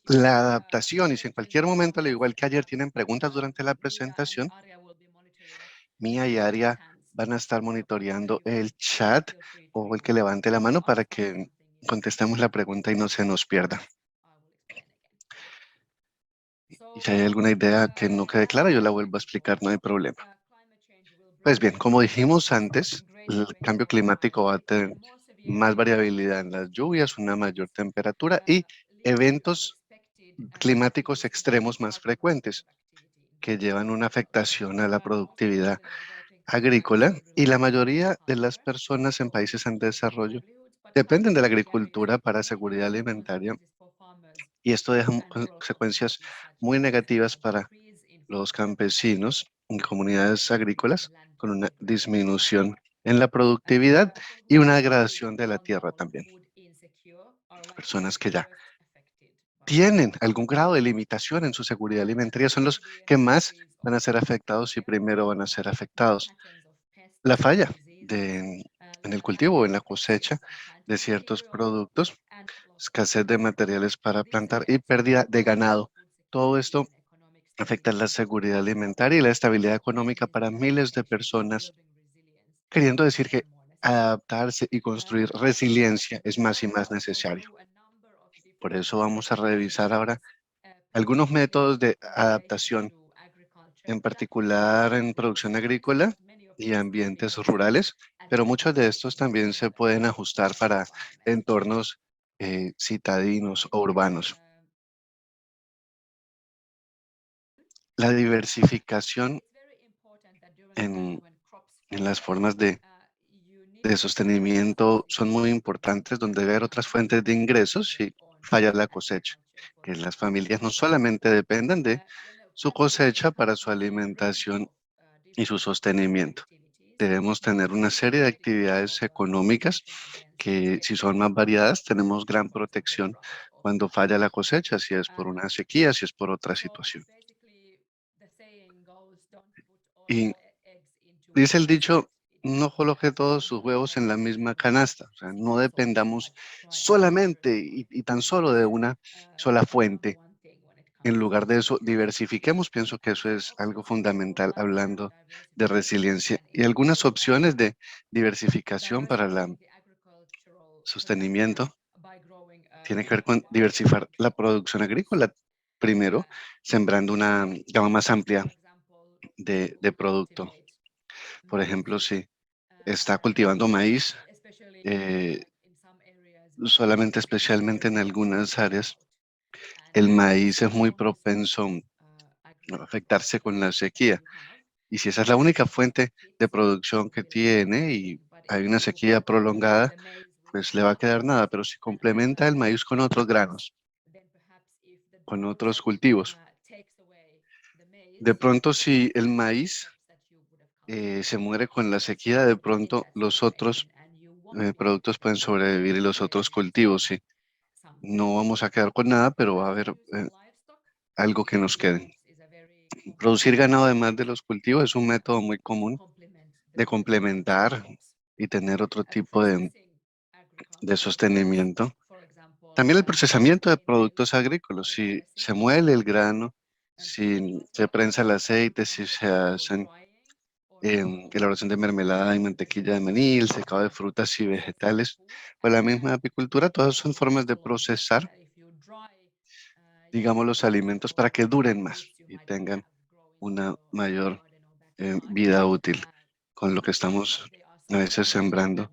La adaptación, y si en cualquier momento, al igual que ayer, tienen preguntas durante la presentación, Mía y Aria van a estar monitoreando el chat o el que levante la mano para que contestemos la pregunta y no se nos pierda. Y si hay alguna idea que no quede clara, yo la vuelvo a explicar, no hay problema. Pues bien, como dijimos antes, el cambio climático va a tener más variabilidad en las lluvias, una mayor temperatura y eventos climáticos extremos más frecuentes que llevan una afectación a la productividad agrícola, y la mayoría de las personas en países en desarrollo dependen de la agricultura para seguridad alimentaria, y esto deja consecuencias muy negativas para los campesinos y comunidades agrícolas, con una disminución en la productividad y una degradación de la tierra también. Personas que ya tienen algún grado de limitación en su seguridad alimentaria son los que más van a ser afectados y primero van a ser afectados. La falla en el cultivo, en la cosecha de ciertos productos, escasez de materiales para plantar y pérdida de ganado. Todo esto afecta la seguridad alimentaria y la estabilidad económica para miles de personas, queriendo decir que adaptarse y construir resiliencia es más y más necesario. Por eso vamos a revisar ahora algunos métodos de adaptación, en particular en producción agrícola y ambientes rurales, pero muchos de estos también se pueden ajustar para entornos citadinos o urbanos. La diversificación en, en las formas de sostenimiento son muy importantes, donde debe haber otras fuentes de ingresos si falla la cosecha, que las familias no solamente dependan de su cosecha para su alimentación y su sostenimiento. Debemos tener una serie de actividades económicas que, si son más variadas, tenemos gran protección cuando falla la cosecha, si es por una sequía, si es por otra situación. Y dice el dicho, no coloque todos sus huevos en la misma canasta, o sea, no dependamos solamente y tan solo de una sola fuente. En lugar de eso, diversifiquemos. Pienso que eso es algo fundamental hablando de resiliencia. Y algunas opciones de diversificación para el sostenimiento tiene que ver con diversificar la producción agrícola. Primero, sembrando una gama más amplia de producto. Por ejemplo, si está cultivando maíz, eh, solamente especialmente en algunas áreas, el maíz es muy propenso a afectarse con la sequía. Y si esa es la única fuente de producción que tiene y hay una sequía prolongada, pues le va a quedar nada. Pero si complementa el maíz con otros granos, con otros cultivos, de pronto si el maíz se muere con la sequía, de pronto los otros productos pueden sobrevivir y los otros cultivos, sí. No vamos a quedar con nada, pero va a haber algo que nos quede. Producir ganado además de los cultivos es un método muy común de complementar y tener otro tipo de sostenimiento. También el procesamiento de productos agrícolas, si se muele el grano, si se prensa el aceite, si se hacen elaboración de mermelada y mantequilla de maní, el secado de frutas y vegetales, pues la misma apicultura, todas son formas de procesar, digamos, los alimentos para que duren más y tengan una mayor vida útil, con lo que estamos a veces sembrando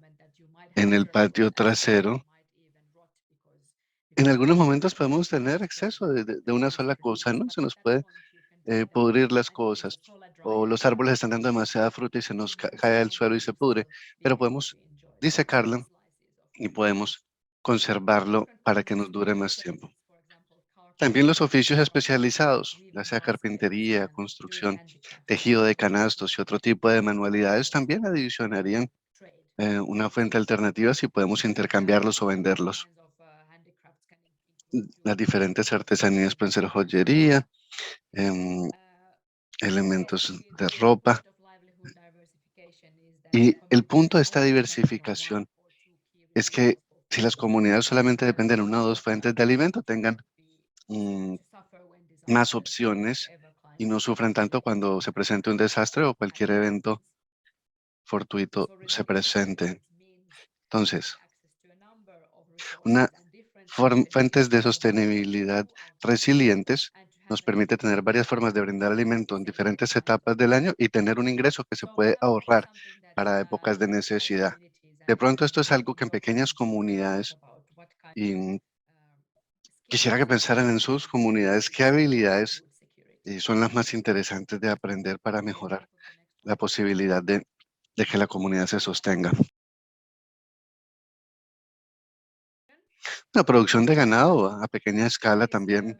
en el patio trasero. En algunos momentos podemos tener exceso de una sola cosa, ¿no? Se nos puede pudrir las cosas, o los árboles están dando demasiada fruta y se nos cae al suelo y se pudre, pero podemos disecarlo y podemos conservarlo para que nos dure más tiempo. También los oficios especializados, ya sea carpintería, construcción, tejido de canastos y otro tipo de manualidades, también adicionarían una fuente alternativa si podemos intercambiarlos o venderlos. Las diferentes artesanías pueden ser joyería, em, elementos de ropa. Y el punto de esta diversificación es que si las comunidades solamente dependen de una o dos fuentes de alimento, tengan mm, más opciones y no sufran tanto cuando se presente un desastre o cualquier evento fortuito se presente. Entonces, una fuentes de sostenibilidad resilientes nos permite tener varias formas de brindar alimento en diferentes etapas del año y tener un ingreso que se puede ahorrar para épocas de necesidad. De pronto esto es algo que en pequeñas comunidades, y quisiera que pensaran en sus comunidades qué habilidades son las más interesantes de aprender para mejorar la posibilidad de que la comunidad se sostenga. La producción de ganado a pequeña escala también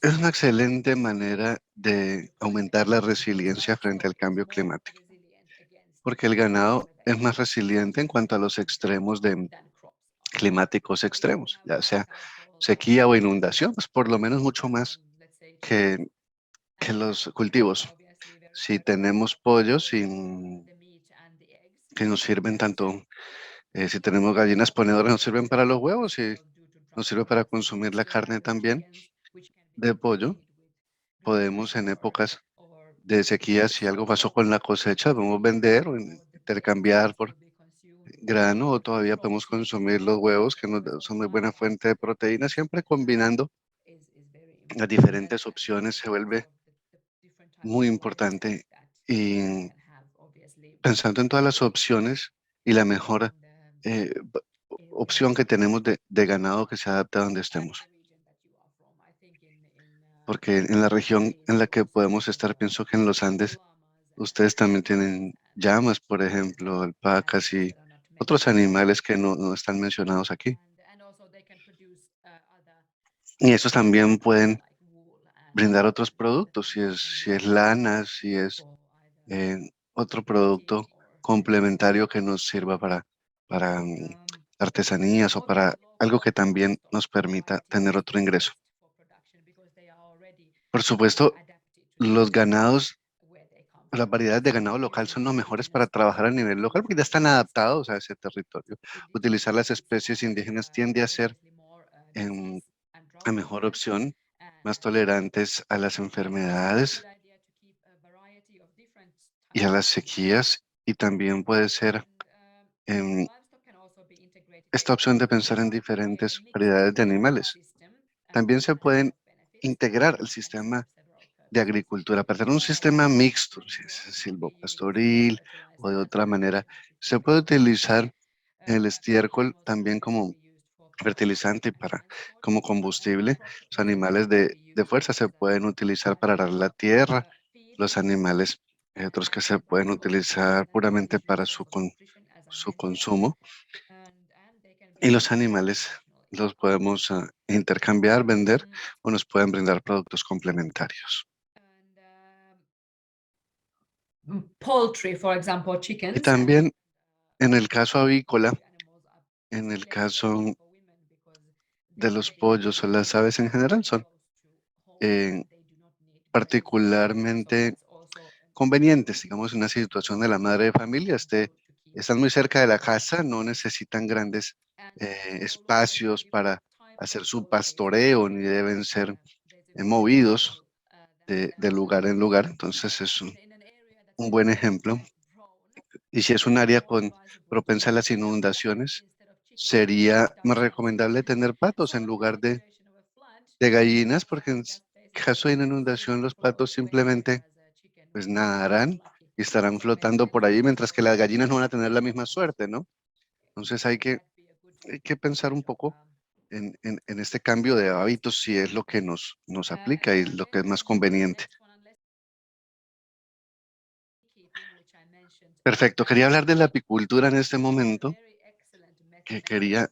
es una excelente manera de aumentar la resiliencia frente al cambio climático, porque el ganado es más resiliente en cuanto a los extremos climáticos extremos, ya sea sequía o inundación, pues por lo menos mucho más que, que los cultivos. Si tenemos pollos que nos sirven tanto, si tenemos gallinas ponedoras, nos sirven para los huevos y nos sirve para consumir la carne también de pollo. Podemos en épocas de sequía, si algo pasó con la cosecha, podemos vender o intercambiar por grano o todavía podemos consumir los huevos que son muy buena fuente de proteína, siempre combinando las diferentes opciones se vuelve muy importante y pensando en todas las opciones y la mejor opción que tenemos de ganado que se adapta a donde estemos. Porque en la región en la que podemos estar, pienso que en los Andes, ustedes también tienen llamas, por ejemplo, alpacas y otros animales que no están mencionados aquí. Y esos también pueden brindar otros productos, si es lana, si es eh, otro producto complementario que nos sirva para artesanías o para algo que también nos permita tener otro ingreso. Por supuesto, los ganados, las variedades de ganado local son los mejores para trabajar a nivel local porque ya están adaptados a ese territorio. Utilizar las especies indígenas tiende a ser em, la mejor opción, más tolerantes a las enfermedades y a las sequías, y también puede ser em, esta opción de pensar en diferentes variedades de animales. También se pueden integrar al sistema de agricultura, para tener un sistema mixto, si es silvopastoril o de otra manera. Se puede utilizar el estiércol también como fertilizante y como combustible. Los animales de fuerza se pueden utilizar para arar la tierra. Los animales, otros que se pueden utilizar puramente para su consumo. Y los animales los podemos intercambiar, vender o nos pueden brindar productos complementarios. Y también en el caso avícola, en el caso de los pollos o las aves en general, son eh, particularmente convenientes, digamos, en una situación de la madre de familia, están muy cerca de la casa, no necesitan grandes espacios para hacer su pastoreo, ni deben ser movidos de lugar en lugar. Entonces es un buen ejemplo. Y si es un área propensa a las inundaciones, sería más recomendable tener patos en lugar de gallinas, porque en caso de una inundación los patos simplemente pues nadarán y estarán flotando por ahí, mientras que las gallinas no van a tener la misma suerte, ¿no? Entonces hay que pensar un poco en este cambio de hábitos si es lo que nos aplica y lo que es más conveniente. Perfecto. Quería hablar de la apicultura en este momento, que quería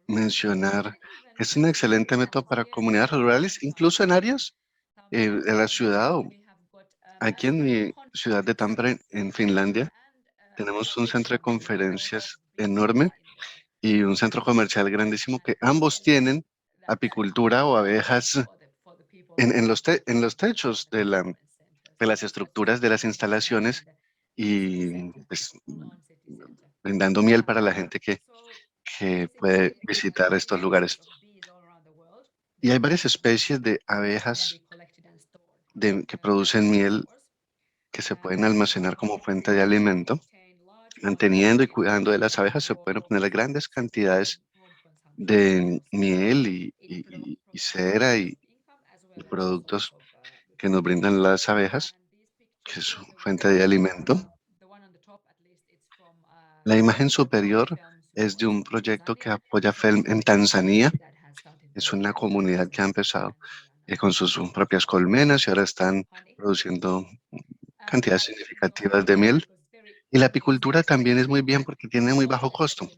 mencionar que es un excelente método para comunidades rurales, incluso en áreas de la ciudad. Aquí en mi ciudad de Tampere, en Finlandia, tenemos un centro de conferencias enorme y un centro comercial grandísimo que ambos tienen apicultura o abejas en los techos de las estructuras de las instalaciones y pues, brindando miel para la gente que puede visitar estos lugares. Y hay varias especies de abejas que producen miel que se pueden almacenar como fuente de alimento. Manteniendo y cuidando de las abejas se pueden obtener grandes cantidades de miel y cera y productos que nos brindan las abejas, que es su fuente de alimento. La imagen superior es de un proyecto que apoya FELM en Tanzania. Es una comunidad que ha empezado con sus propias colmenas y ahora están produciendo cantidades significativas de miel. Y la apicultura también es muy bien porque tiene muy bajo costo.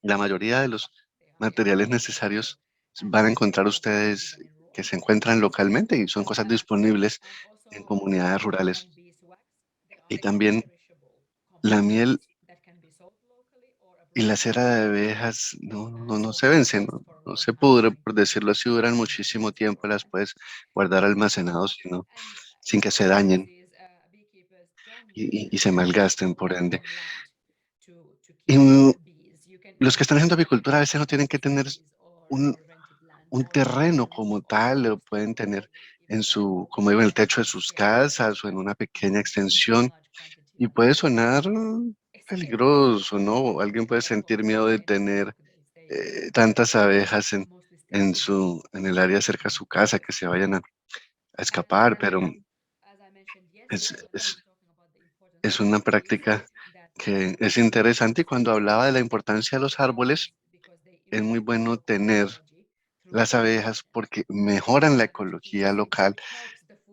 La mayoría de los materiales necesarios van a encontrar ustedes que se encuentran localmente y son cosas disponibles en comunidades rurales. Y también la miel y la cera de abejas no se vencen, no se pudre, por decirlo así, duran muchísimo tiempo, las puedes guardar almacenados sin que se dañen y se malgasten, por ende. Y los que están haciendo apicultura a veces no tienen que tener un, un terreno como tal, lo pueden tener en como digo, en el techo de sus casas o en una pequeña extensión. Y puede sonar peligroso, ¿no? Alguien puede sentir miedo de tener tantas abejas en el área cerca a su casa que se vayan a escapar, pero es, es, es una práctica que es interesante y cuando hablaba de la importancia de los árboles, es muy bueno tener las abejas porque mejoran la ecología local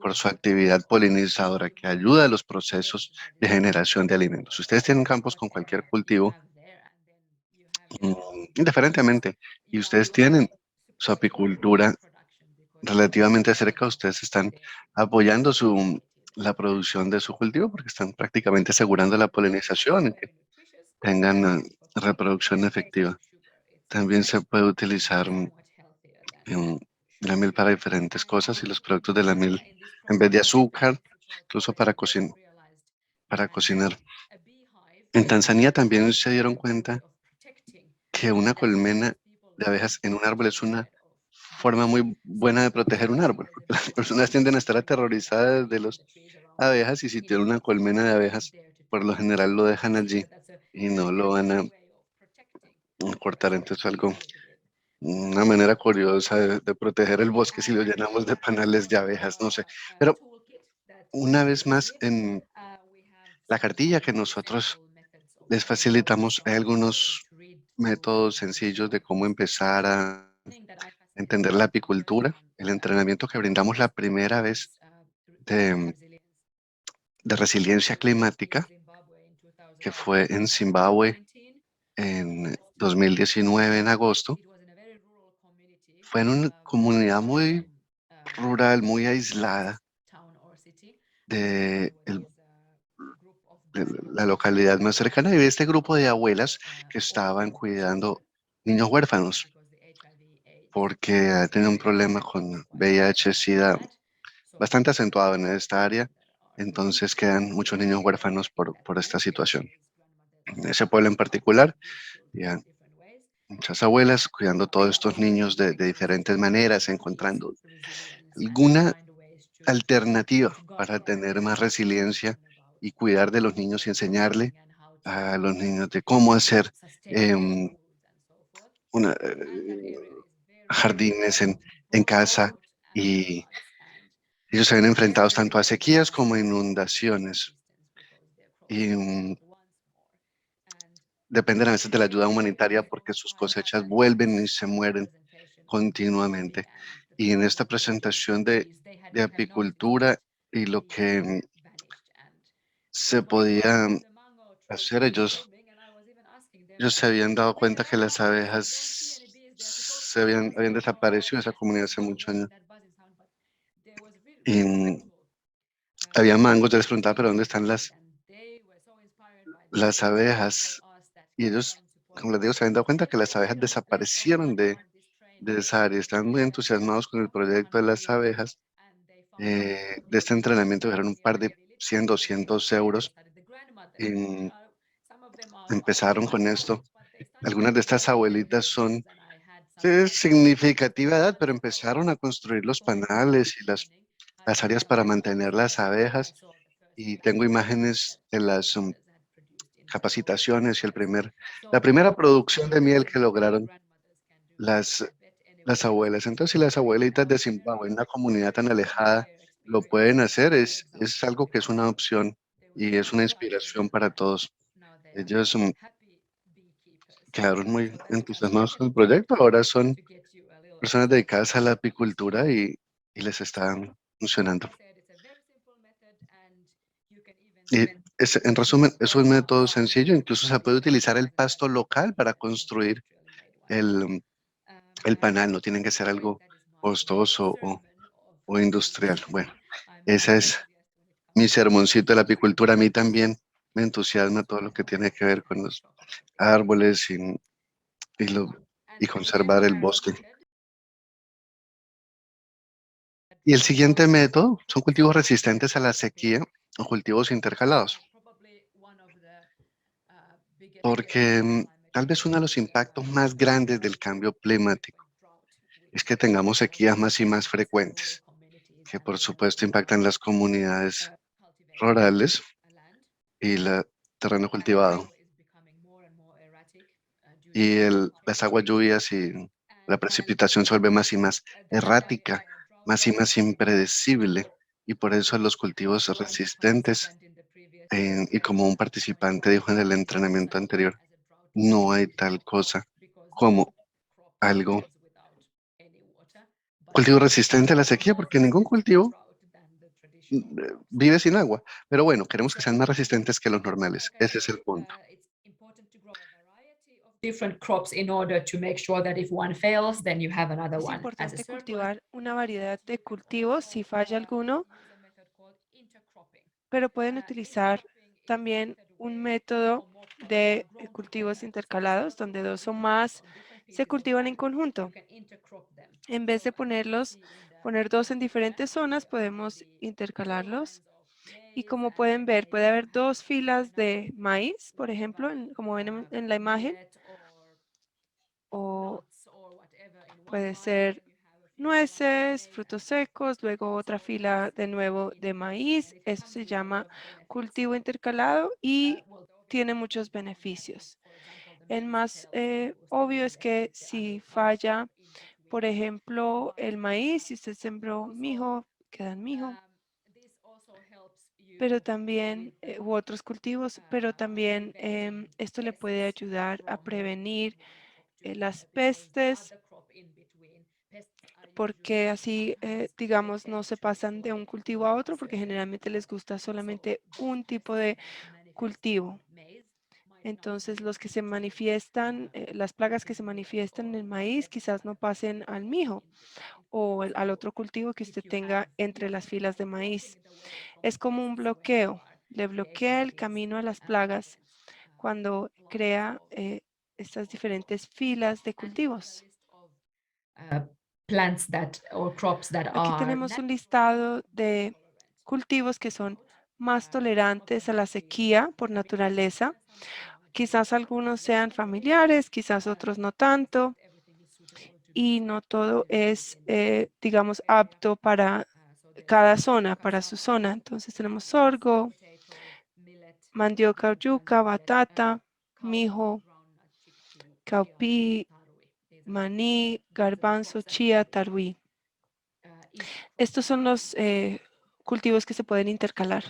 por su actividad polinizadora que ayuda a los procesos de generación de alimentos. Si ustedes tienen campos con cualquier cultivo, mm, indiferentemente, y ustedes tienen su apicultura relativamente cerca, ustedes están apoyando la producción de su cultivo porque están prácticamente asegurando la polinización y que tengan reproducción efectiva. También se puede utilizar em, la miel para diferentes cosas y los productos de la miel en vez de azúcar, incluso para cocinar. En Tanzania también se dieron cuenta que una colmena de abejas en un árbol es una forma muy buena de proteger un árbol, porque las personas tienden a estar aterrorizadas de las abejas y si tienen una colmena de abejas, por lo general lo dejan allí y no lo van a cortar. Entonces algo, una manera curiosa de proteger el bosque si lo llenamos de panales de abejas, no sé. Pero una vez más, en la cartilla que nosotros les facilitamos, hay algunos métodos sencillos de cómo empezar a entender la apicultura, el entrenamiento que brindamos la primera vez de, de resiliencia climática, que fue en Zimbabue en 2019, en agosto. Fue en una comunidad muy rural, muy aislada de, de la localidad más cercana y de este grupo de abuelas que estaban cuidando niños huérfanos porque tienen un problema con VIH-Sida bastante acentuado en esta área, entonces quedan muchos niños huérfanos por esta situación. En ese pueblo en particular, ya muchas abuelas cuidando todos estos niños de diferentes maneras, encontrando alguna alternativa para tener más resiliencia y cuidar de los niños y enseñarle a los niños de cómo hacer em, jardines en casa y ellos se ven enfrentados tanto a sequías como a inundaciones y dependen a veces de la ayuda humanitaria porque sus cosechas vuelven y se mueren continuamente. Y en esta presentación de apicultura y lo que se podía hacer, ellos se habían dado cuenta que las abejas habían desaparecido de esa comunidad hace muchos años. Y había mangos, yo les preguntaba, pero ¿dónde están las abejas? Y ellos, como les digo, se habían dado cuenta que las abejas desaparecieron de esa área. Estaban muy entusiasmados con el proyecto de las abejas. De este entrenamiento dejaron un par de 100, 200 euros. Y empezaron con esto. Algunas de estas abuelitas son Sí, significativa edad, pero empezaron a construir los panales y las áreas para mantener las abejas. Y tengo imágenes de las capacitaciones y la primera producción de miel que lograron las, las abuelas. Entonces, si las abuelitas de Zimbabue, en una comunidad tan alejada, lo pueden hacer, es algo que es una opción y es una inspiración para todos. Ellos quedaron muy entusiasmados con el proyecto, ahora son personas dedicadas a la apicultura y les está funcionando. Y en resumen, es un método sencillo, incluso se puede utilizar el pasto local para construir el, el panal, no tienen que ser algo costoso o industrial. Bueno, ese es mi sermoncito de la apicultura. A mí también me entusiasma todo lo que tiene que ver con los árboles y, lo, y conservar el bosque. Y el siguiente método son cultivos resistentes a la sequía o cultivos intercalados, porque tal vez uno de los impactos más grandes del cambio climático es que tengamos sequías más y más frecuentes, que por supuesto impactan las comunidades rurales y el terreno cultivado. Y las aguas lluvias y la precipitación se vuelve más y más errática, más y más impredecible. Y por eso los cultivos resistentes, y como un participante dijo en el entrenamiento anterior, no hay tal cosa como algo cultivo resistente a la sequía, porque ningún cultivo vive sin agua. Pero bueno, queremos que sean más resistentes que los normales. Ese es el punto. Different crops in order to make sure that if one fails, then you have another Es one as a importante surplus. cultivar una variedad de cultivos si falla alguno, pero pueden utilizar también un método de cultivos intercalados donde dos o más se cultivan en conjunto. En vez de poner dos en diferentes zonas, podemos intercalarlos. Y como pueden ver, puede haber dos filas de maíz, por ejemplo, como ven en la imagen, o puede ser nueces, frutos secos, luego otra fila de nuevo de maíz. Eso se llama cultivo intercalado y tiene muchos beneficios. El más obvio es que si falla, por ejemplo, el maíz, si usted sembró mijo, queda en mijo, pero también, u otros cultivos, pero también esto le puede ayudar a prevenir las pestes, porque así, digamos, no se pasan de un cultivo a otro, porque generalmente les gusta solamente un tipo de cultivo. Entonces, los que se manifiestan, las plagas que se manifiestan en el maíz, quizás no pasen al mijo o al otro cultivo que usted tenga entre las filas de maíz. Es como un bloqueo, le bloquea el camino a las plagas cuando crea estas diferentes filas de cultivos. Uh, Plants that or crops that Aquí are tenemos un listado de cultivos que son más tolerantes a la sequía por naturaleza. Quizás algunos sean familiares, quizás otros no tanto, y no todo es, digamos, apto para cada zona, para su zona. Entonces tenemos sorgo, mandioca, o yuca, batata, mijo, caupí, maní, garbanzo, chía, tarwi. Estos son los cultivos que se pueden intercalar.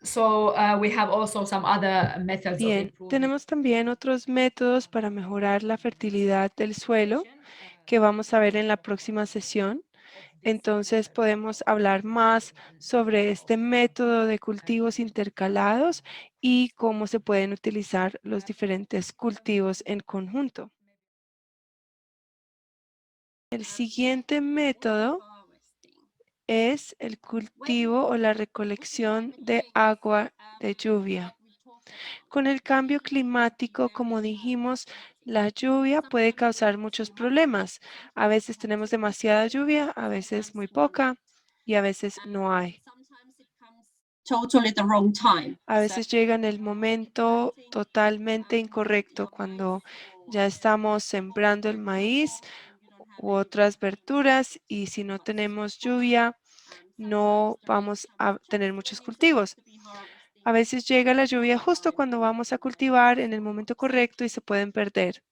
So we have also some other methods of Bien, improving tenemos también otros métodos para mejorar la fertilidad del suelo que vamos a ver en la próxima sesión. Entonces podemos hablar más sobre este método de cultivos intercalados y cómo se pueden utilizar los diferentes cultivos en conjunto. El siguiente método es el cultivo o la recolección de agua de lluvia. Con el cambio climático, como dijimos, la lluvia puede causar muchos problemas. A veces tenemos demasiada lluvia, a veces muy poca y a veces no hay. totally the wrong time. A veces llega en el momento totalmente incorrecto, cuando ya estamos sembrando el maíz u otras verduras y si no tenemos lluvia, no vamos a tener muchos cultivos. A veces llega la lluvia justo cuando vamos a cultivar en el momento correcto y se pueden perder.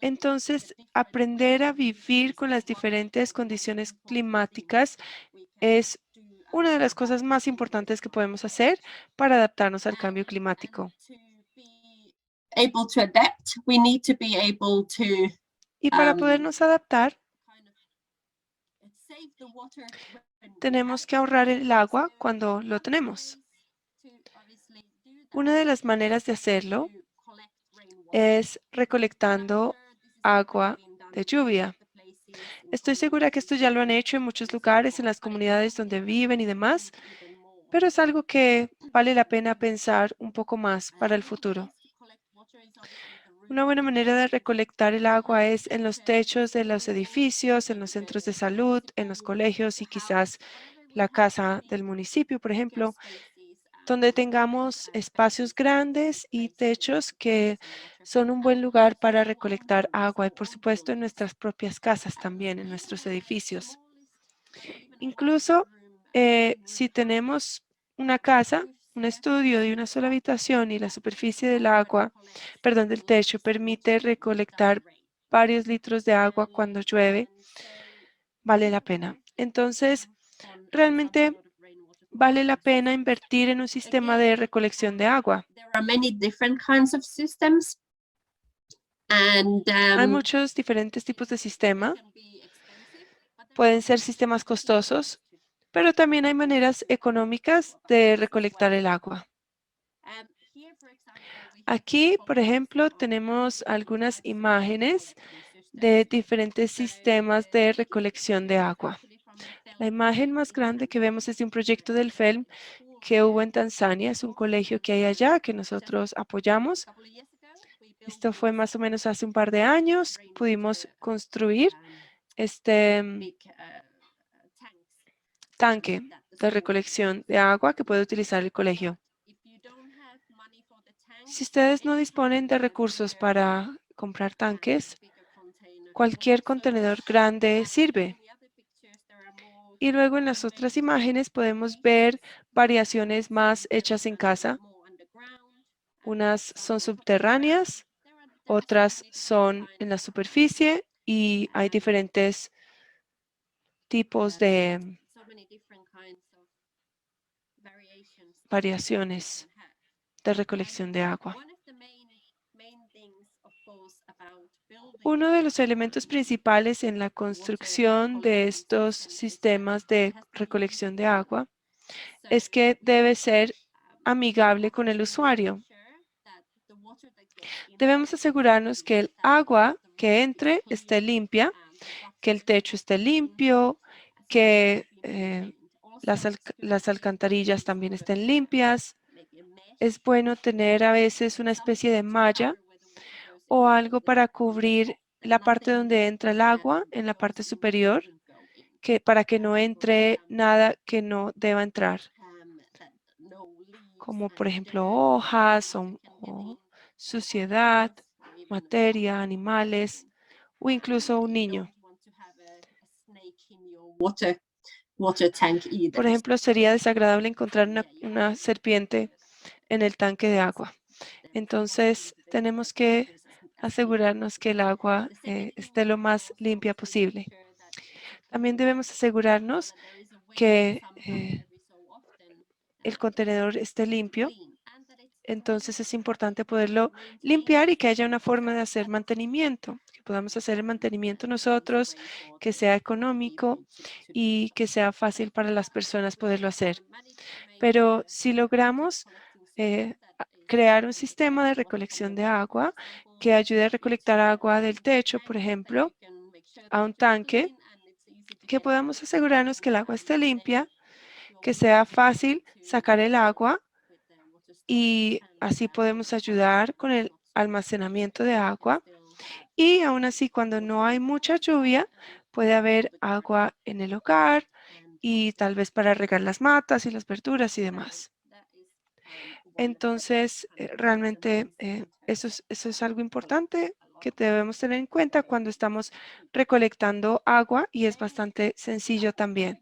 Entonces, aprender a vivir con las diferentes condiciones climáticas es una de las cosas más importantes que podemos hacer para adaptarnos al cambio climático. Able to adapt, we need to be able to Y para um, podernos adaptar, save the water when we tenemos have que it. ahorrar el agua So cuando lo one tenemos. way to obviously do Una de that las is maneras de hacerlo to collect rainwater. es And I'm recolectando sure this is agua already being done de in a lot lluvia. of the places, in Estoy segura que esto communities ya and lo han hecho en muchos lugares, en las comunidades donde viven y demás, pero es algo que vale la pena pensar un poco más para el futuro. Una buena manera de recolectar el agua es en los techos de los edificios, en los centros de salud, en los colegios y quizás la casa del municipio, por ejemplo, donde tengamos espacios grandes y techos que son un buen lugar para recolectar agua y por supuesto en nuestras propias casas también, en nuestros edificios. Incluso si tenemos una casa, un estudio de una sola habitación y la superficie del agua, perdón, del techo permite recolectar varios litros de agua cuando llueve, vale la pena. Entonces, realmente vale la pena invertir en un sistema de recolección de agua. There are many different kinds of systems. And Hay muchos diferentes tipos de sistema. can be expensive, but there Pueden ser sistemas costosos, pero también hay maneras económicas de recolectar el agua. here, for example, we have Aquí, por photos ejemplo, of tenemos algunas different imágenes collecting de systems. diferentes sistemas de recolección de agua. Actually from the La film imagen más grande que vemos es de un proyecto del FELM que hubo en Tanzania. Es un colegio que hay allá que nosotros apoyamos. couple of years ago. We built Esto fue más o menos hace un par de años. Pudimos construir este big tanks tanque that the de school recolección de agua que puede utilizar el colegio. if you don't have money for the tanks, Si ustedes no any disponen de kind of recursos bigger para comprar tanques, bigger container can cualquier also contenedor work. grande And sirve. in the other pictures, there are more Y luego en las otras imágenes podemos ver variaciones más hechas en casa. more underground. Unas son subterráneas, otras son en la superficie y hay diferentes tipos de So many different kinds of variations that variaciones you can have. de recolección de agua. One of the main things, of course, about building Uno de los elementos principales en la construcción de estos sistemas de recolección de agua es que debe ser amigable con el usuario. Debemos asegurarnos que el agua que entre esté limpia, que el techo esté limpio, que las alcantarillas también estén limpias. Es bueno tener a veces una especie de malla o algo para cubrir la parte donde entra el agua en la parte superior, para que no entre nada que no deba entrar, como por ejemplo hojas o suciedad, materia, animales o incluso un niño. Water tank either. Por ejemplo, sería desagradable encontrar una serpiente en el tanque de agua. Entonces, tenemos que asegurarnos que el agua esté lo más limpia posible. También debemos asegurarnos que el contenedor esté limpio. Entonces es importante poderlo limpiar y que haya una forma de hacer mantenimiento, que podamos hacer el mantenimiento nosotros, que sea económico y que sea fácil para las personas poderlo hacer. Pero si logramos crear un sistema de recolección de agua que ayude a recolectar agua del techo, por ejemplo, a un tanque, que podamos asegurarnos que el agua esté limpia, que sea fácil sacar el agua y así podemos ayudar con el almacenamiento de agua. Y aún así, cuando no hay mucha lluvia, puede haber agua en el hogar, y tal vez para regar las matas y las verduras y demás. Entonces, realmente eso es algo importante que debemos tener en cuenta cuando estamos recolectando agua y es bastante sencillo también.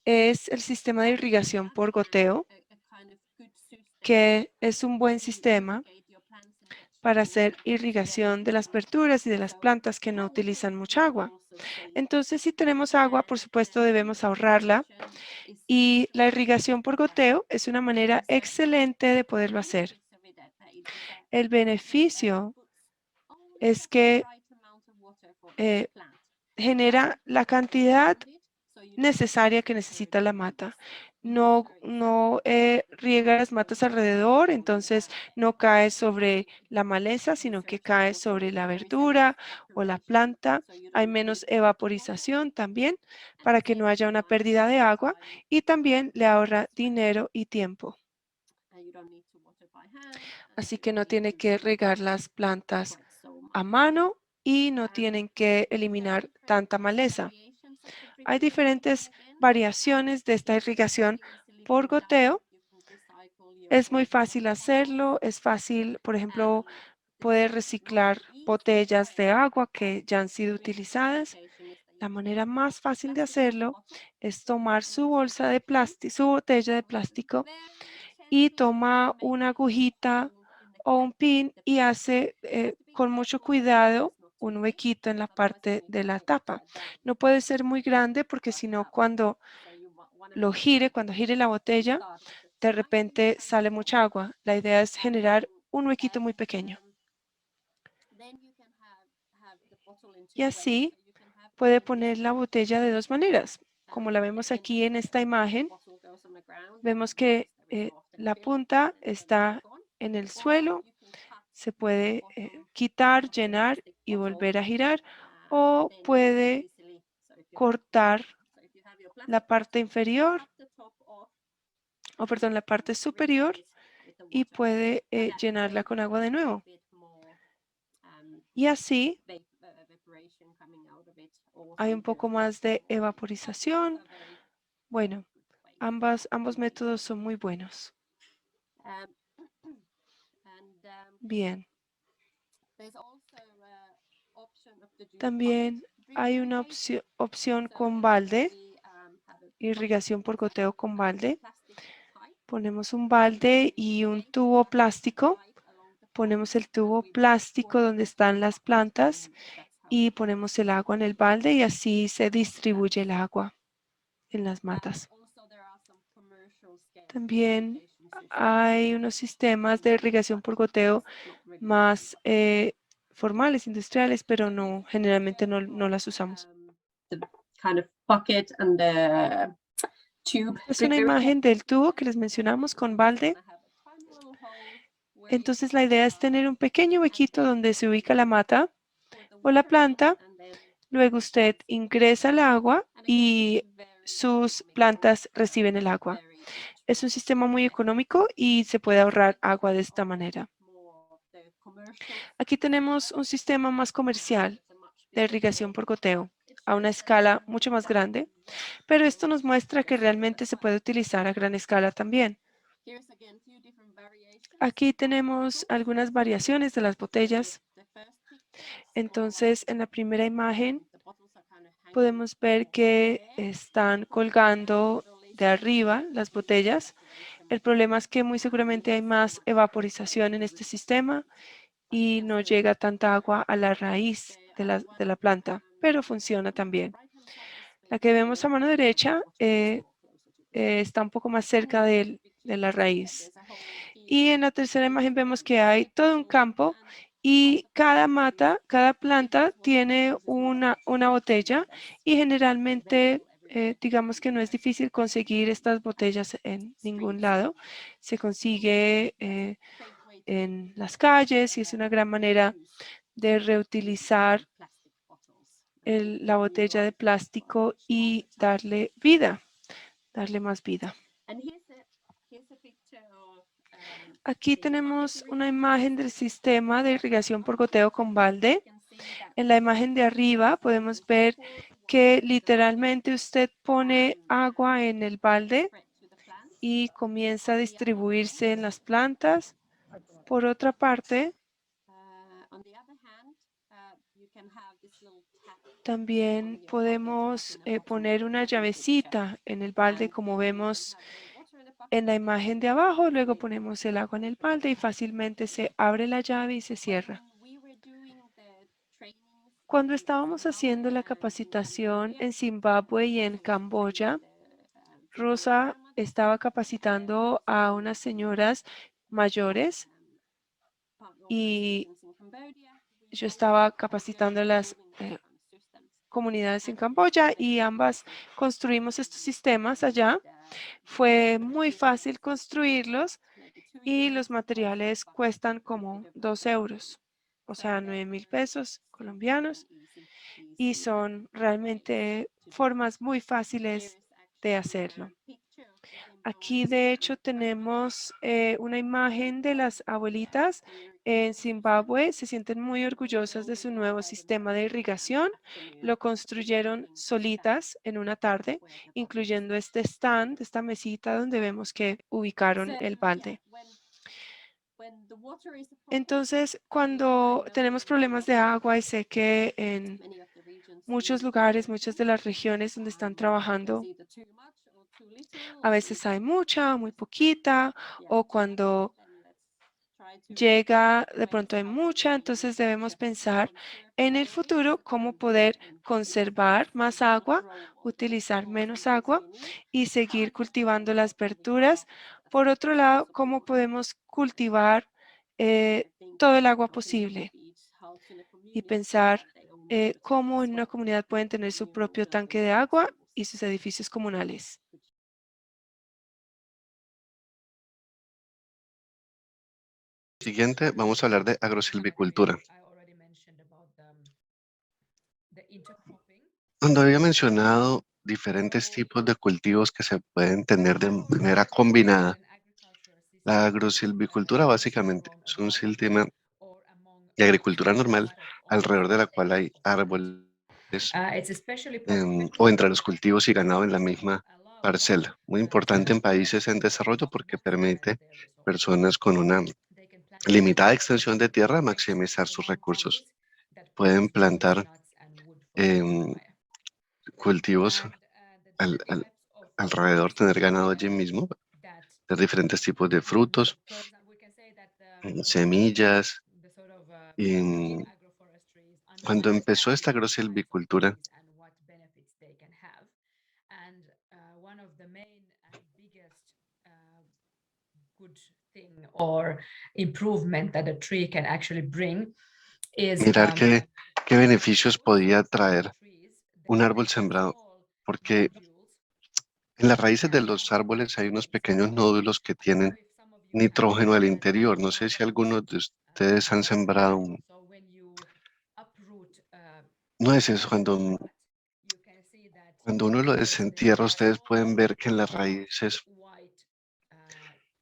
Es el sistema de irrigación por goteo, que es un buen sistema para hacer irrigación de las verduras y de las plantas que no utilizan mucha agua. Entonces, si tenemos agua, por supuesto, debemos ahorrarla. Y la irrigación por goteo es una manera excelente de poderlo hacer. El beneficio es que genera la cantidad necesaria que necesita la mata. No riega las matas alrededor, entonces no cae sobre la maleza, sino que cae sobre la verdura o la planta. Hay menos evaporización también para que no haya una pérdida de agua y también le ahorra dinero y tiempo. Así que no tiene que regar las plantas a mano y no tienen que eliminar tanta maleza. Hay diferentes variaciones de esta irrigación por goteo. Es muy fácil hacerlo, es fácil, por ejemplo, poder reciclar botellas de agua que ya han sido utilizadas. La manera más fácil de hacerlo es tomar su bolsa de plástico, su botella de plástico y toma una agujita o un pin y hace con mucho cuidado un huequito en la parte de la tapa. No puede ser muy grande porque si no, cuando cuando gire la botella, de repente sale mucha agua. La idea es generar un huequito muy pequeño. Y así puede poner la botella de dos maneras. Como la vemos aquí en esta imagen, vemos que la punta está en el suelo. Se puede quitar, llenar y volver a girar, o puede cortar la parte inferior, o perdón, la parte superior y puede llenarla con agua de nuevo. Y así hay un poco más de evaporización. Bueno, ambos métodos son muy buenos. Bien. También hay una opción con balde, irrigación por goteo con balde. Ponemos un balde y un tubo plástico. Ponemos el tubo plástico donde están las plantas y ponemos el agua en el balde y así se distribuye el agua en las matas. También hay unos sistemas de irrigación por goteo más formales, industriales, pero no, generalmente no las usamos. Es una imagen del tubo que les mencionamos con balde. Entonces la idea es tener un pequeño huequito donde se ubica la mata o la planta. Luego usted ingresa el agua y sus plantas reciben el agua. Es un sistema muy económico y se puede ahorrar agua de esta manera. Aquí tenemos un sistema más comercial de irrigación por goteo a una escala mucho más grande, pero esto nos muestra que realmente se puede utilizar a gran escala también. Aquí tenemos algunas variaciones de las botellas. Entonces, en la primera imagen podemos ver que están colgando de arriba las botellas. El problema es que muy seguramente hay más evaporización en este sistema y no llega tanta agua a la raíz de la planta, pero funciona también. La que vemos a mano derecha está un poco más cerca de la raíz. Y en la tercera imagen vemos que hay todo un campo y cada mata, cada planta tiene una botella y generalmente digamos que no es difícil conseguir estas botellas en ningún lado. Se consigue en las calles y es una gran manera de reutilizar la botella de plástico y darle vida, darle más vida. Aquí tenemos una imagen del sistema de irrigación por goteo con balde. En la imagen de arriba podemos ver que literalmente usted pone agua en el balde y comienza a distribuirse en las plantas. Por otra parte, también podemos poner una llavecita en el balde como vemos en la imagen de abajo. Luego ponemos el agua en el balde y fácilmente se abre la llave y se cierra. Cuando estábamos haciendo la capacitación en Zimbabue y en Camboya, Rosa estaba capacitando a unas señoras mayores y yo estaba capacitando a las comunidades en Camboya y ambas construimos estos sistemas allá. Fue muy fácil construirlos y los materiales cuestan como 2 euros, o sea, 9.000 pesos colombianos, y son realmente formas muy fáciles de hacerlo. Aquí de hecho tenemos una imagen de las abuelitas en Zimbabue. Se sienten muy orgullosas de su nuevo sistema de irrigación. Lo construyeron solitas en una tarde, incluyendo este stand, esta mesita donde vemos que ubicaron el balde. Entonces, cuando tenemos problemas de agua, y sé que en muchos lugares, muchas de las regiones donde están trabajando, a veces hay mucha o muy poquita, o cuando llega, de pronto hay mucha, entonces debemos pensar en el futuro cómo poder conservar más agua, utilizar menos agua y seguir cultivando las verduras. Por otro lado, cómo podemos cultivar todo el agua posible y pensar cómo en una comunidad pueden tener su propio tanque de agua y sus edificios comunales. Siguiente, vamos a hablar de agrosilvicultura. Cuando había mencionado diferentes tipos de cultivos que se pueden tener de manera combinada, la agrosilvicultura básicamente es un sistema de agricultura normal alrededor de la cual hay árboles It's especially possible o to entre los cultivos y ganado en la misma parcela. Muy importante en países en desarrollo porque permite personas con una limitada extensión de tierra maximizar sus recursos. Pueden plantar em, cultivos alrededor, tener ganado allí mismo, de diferentes tipos de frutos, semillas. Y cuando empezó esta agrosilvicultura, or improvement that a tree can actually bring is mirar qué beneficios podía traer un árbol sembrado, porque en las raíces de los árboles hay unos pequeños nódulos que tienen nitrógeno al interior. No sé si algunos de ustedes han sembrado nueces. Cuando uno lo desentierra, ustedes pueden ver que en las raíces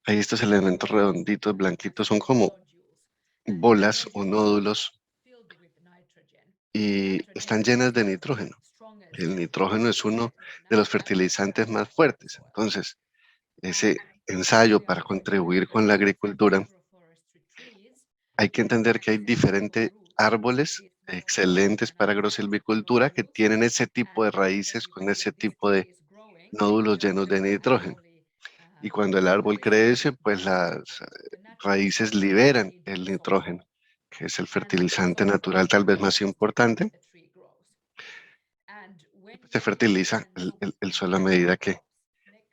hay estos elementos redonditos, blanquitos, son como bolas o nódulos y están llenas de nitrógeno. El nitrógeno es uno de los fertilizantes más fuertes. Entonces, ese ensayo para contribuir con la agricultura, hay que entender que hay diferentes árboles excelentes para agrosilvicultura que tienen ese tipo de raíces con ese tipo de nódulos llenos de nitrógeno. Y cuando el árbol crece, pues las raíces liberan el nitrógeno, que es el fertilizante natural tal vez más importante. Se fertiliza el suelo a medida que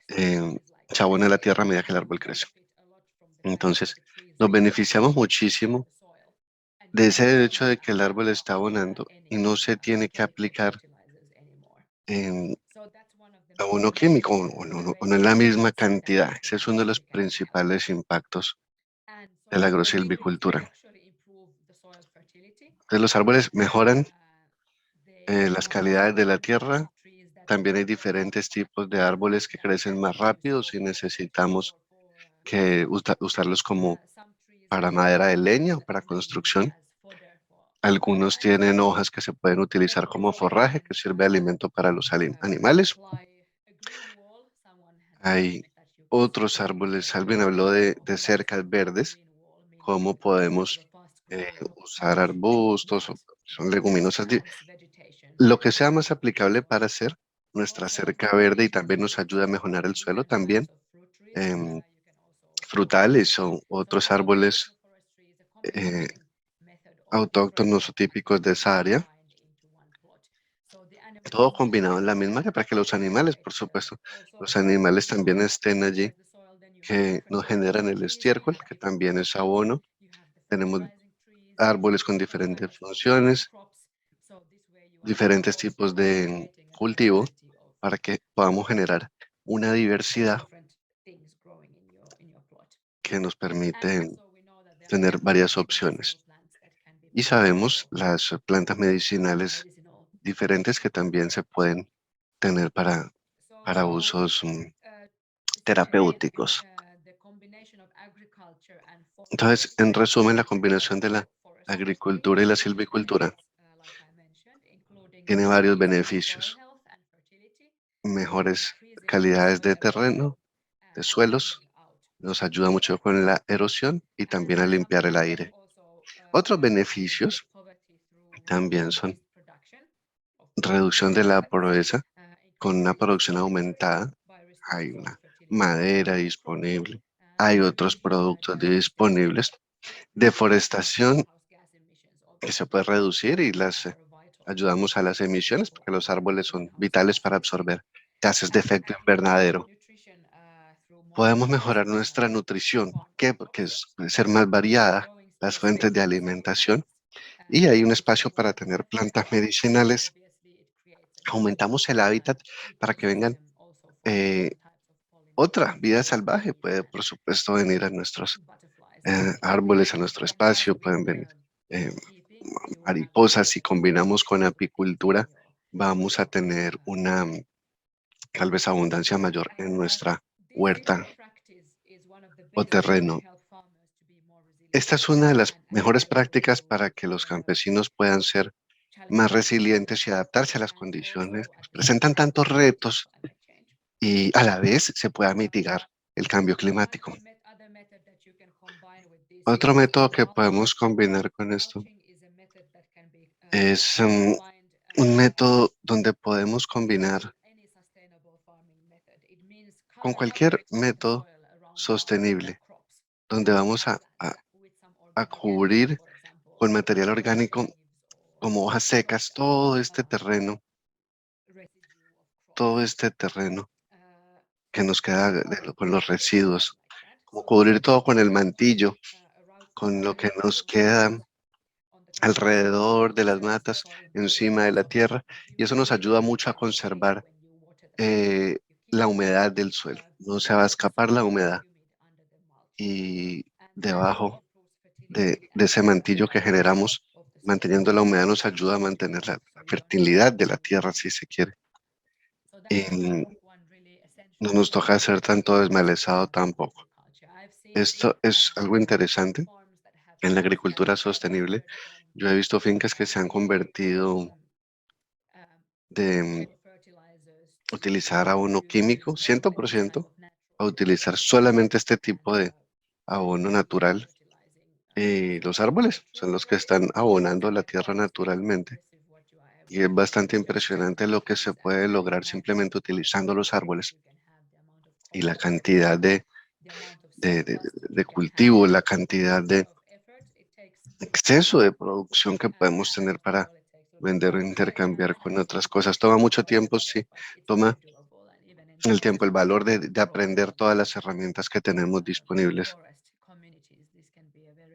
se abona la tierra a medida que el árbol crece. Entonces, nos beneficiamos muchísimo de ese hecho de que el árbol está abonando y no se tiene que aplicar en abono químico o no en la misma cantidad. Ese es uno de los principales impactos de la agrosilvicultura. Entonces, los árboles mejoran las calidades de la tierra. También hay diferentes tipos de árboles que crecen más rápido si necesitamos que usarlos como para madera de leña o para construcción. Algunos tienen hojas que se pueden utilizar como forraje, que sirve de alimento para los animales. Hay otros árboles. Alguien habló de cercas verdes, cómo podemos usar arbustos o son leguminosas, lo que sea más aplicable para hacer nuestra cerca verde y también nos ayuda a mejorar el suelo también. em, Frutales o otros árboles eh, autóctonos o típicos de esa área, todo combinado en la misma área para que los animales, por supuesto, los animales también estén allí, que nos generan el estiércol, que también es abono. Tenemos árboles con diferentes funciones, diferentes tipos de cultivo, para que podamos generar una diversidad que nos permite tener varias opciones. Y sabemos las plantas medicinales diferentes que también se pueden tener para usos terapéuticos. Entonces, en resumen, la combinación de la agricultura y la silvicultura tiene varios beneficios: mejores calidades de terreno, de suelos, nos ayuda mucho con la erosión y también a limpiar el aire. Otros beneficios también son reducción de la pobreza con una producción aumentada. Hay una madera disponible, hay otros productos disponibles, deforestación que se puede reducir y ayudamos a las emisiones porque los árboles son vitales para absorber gases de efecto invernadero. Podemos mejorar nuestra nutrición. ¿Por qué? Porque puede ser más variada las fuentes de alimentación y hay un espacio para tener plantas medicinales. Aumentamos el hábitat para que vengan otra vida salvaje. Puede, por supuesto, venir a nuestros árboles, a nuestro espacio, pueden venir eh, mariposas. Si combinamos con apicultura, vamos a tener una tal vez abundancia mayor en nuestra huerta o terreno. Esta es una de las mejores prácticas para que los campesinos puedan ser más resilientes y adaptarse a las condiciones que nos presentan tantos retos y a la vez se pueda mitigar el cambio climático. Otro método que podemos combinar con esto es un método donde podemos combinar con cualquier método sostenible, donde vamos a cubrir con material orgánico como hojas secas todo este terreno que nos queda con los residuos, como cubrir todo con el mantillo, con lo que nos queda alrededor de las matas, encima de la tierra, y eso nos ayuda mucho a conservar eh, la humedad del suelo. No se va a escapar la humedad y debajo de ese mantillo que generamos, manteniendo la humedad nos ayuda a mantener la fertilidad de la tierra, si se quiere. Y no nos toca hacer tanto desmalezado tampoco. Esto es algo interesante en la agricultura sostenible. Yo he visto fincas que se han convertido de utilizar abono químico, 100%, a utilizar solamente este tipo de abono natural. Los árboles son los que están abonando la tierra naturalmente. Y es bastante impresionante lo que se puede lograr simplemente utilizando los árboles y la cantidad de cultivo, la cantidad de exceso de producción que podemos tener para vender o intercambiar con otras cosas. Toma mucho tiempo, sí, toma el tiempo, el valor de aprender todas las herramientas que tenemos disponibles.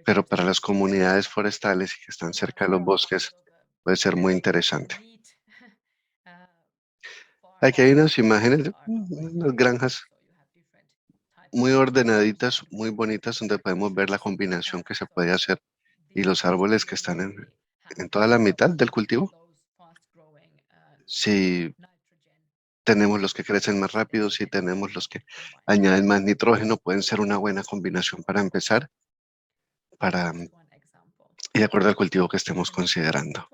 Pero para las comunidades forestales y que están cerca de los bosques puede ser muy interesante. Aquí hay unas imágenes de unas granjas muy ordenaditas, muy bonitas, donde podemos ver la combinación que se puede hacer y los árboles que están en toda la mitad del cultivo. Si tenemos los que crecen más rápido, si tenemos los que añaden más nitrógeno, pueden ser una buena combinación para empezar, para y de acuerdo al cultivo que estemos considerando.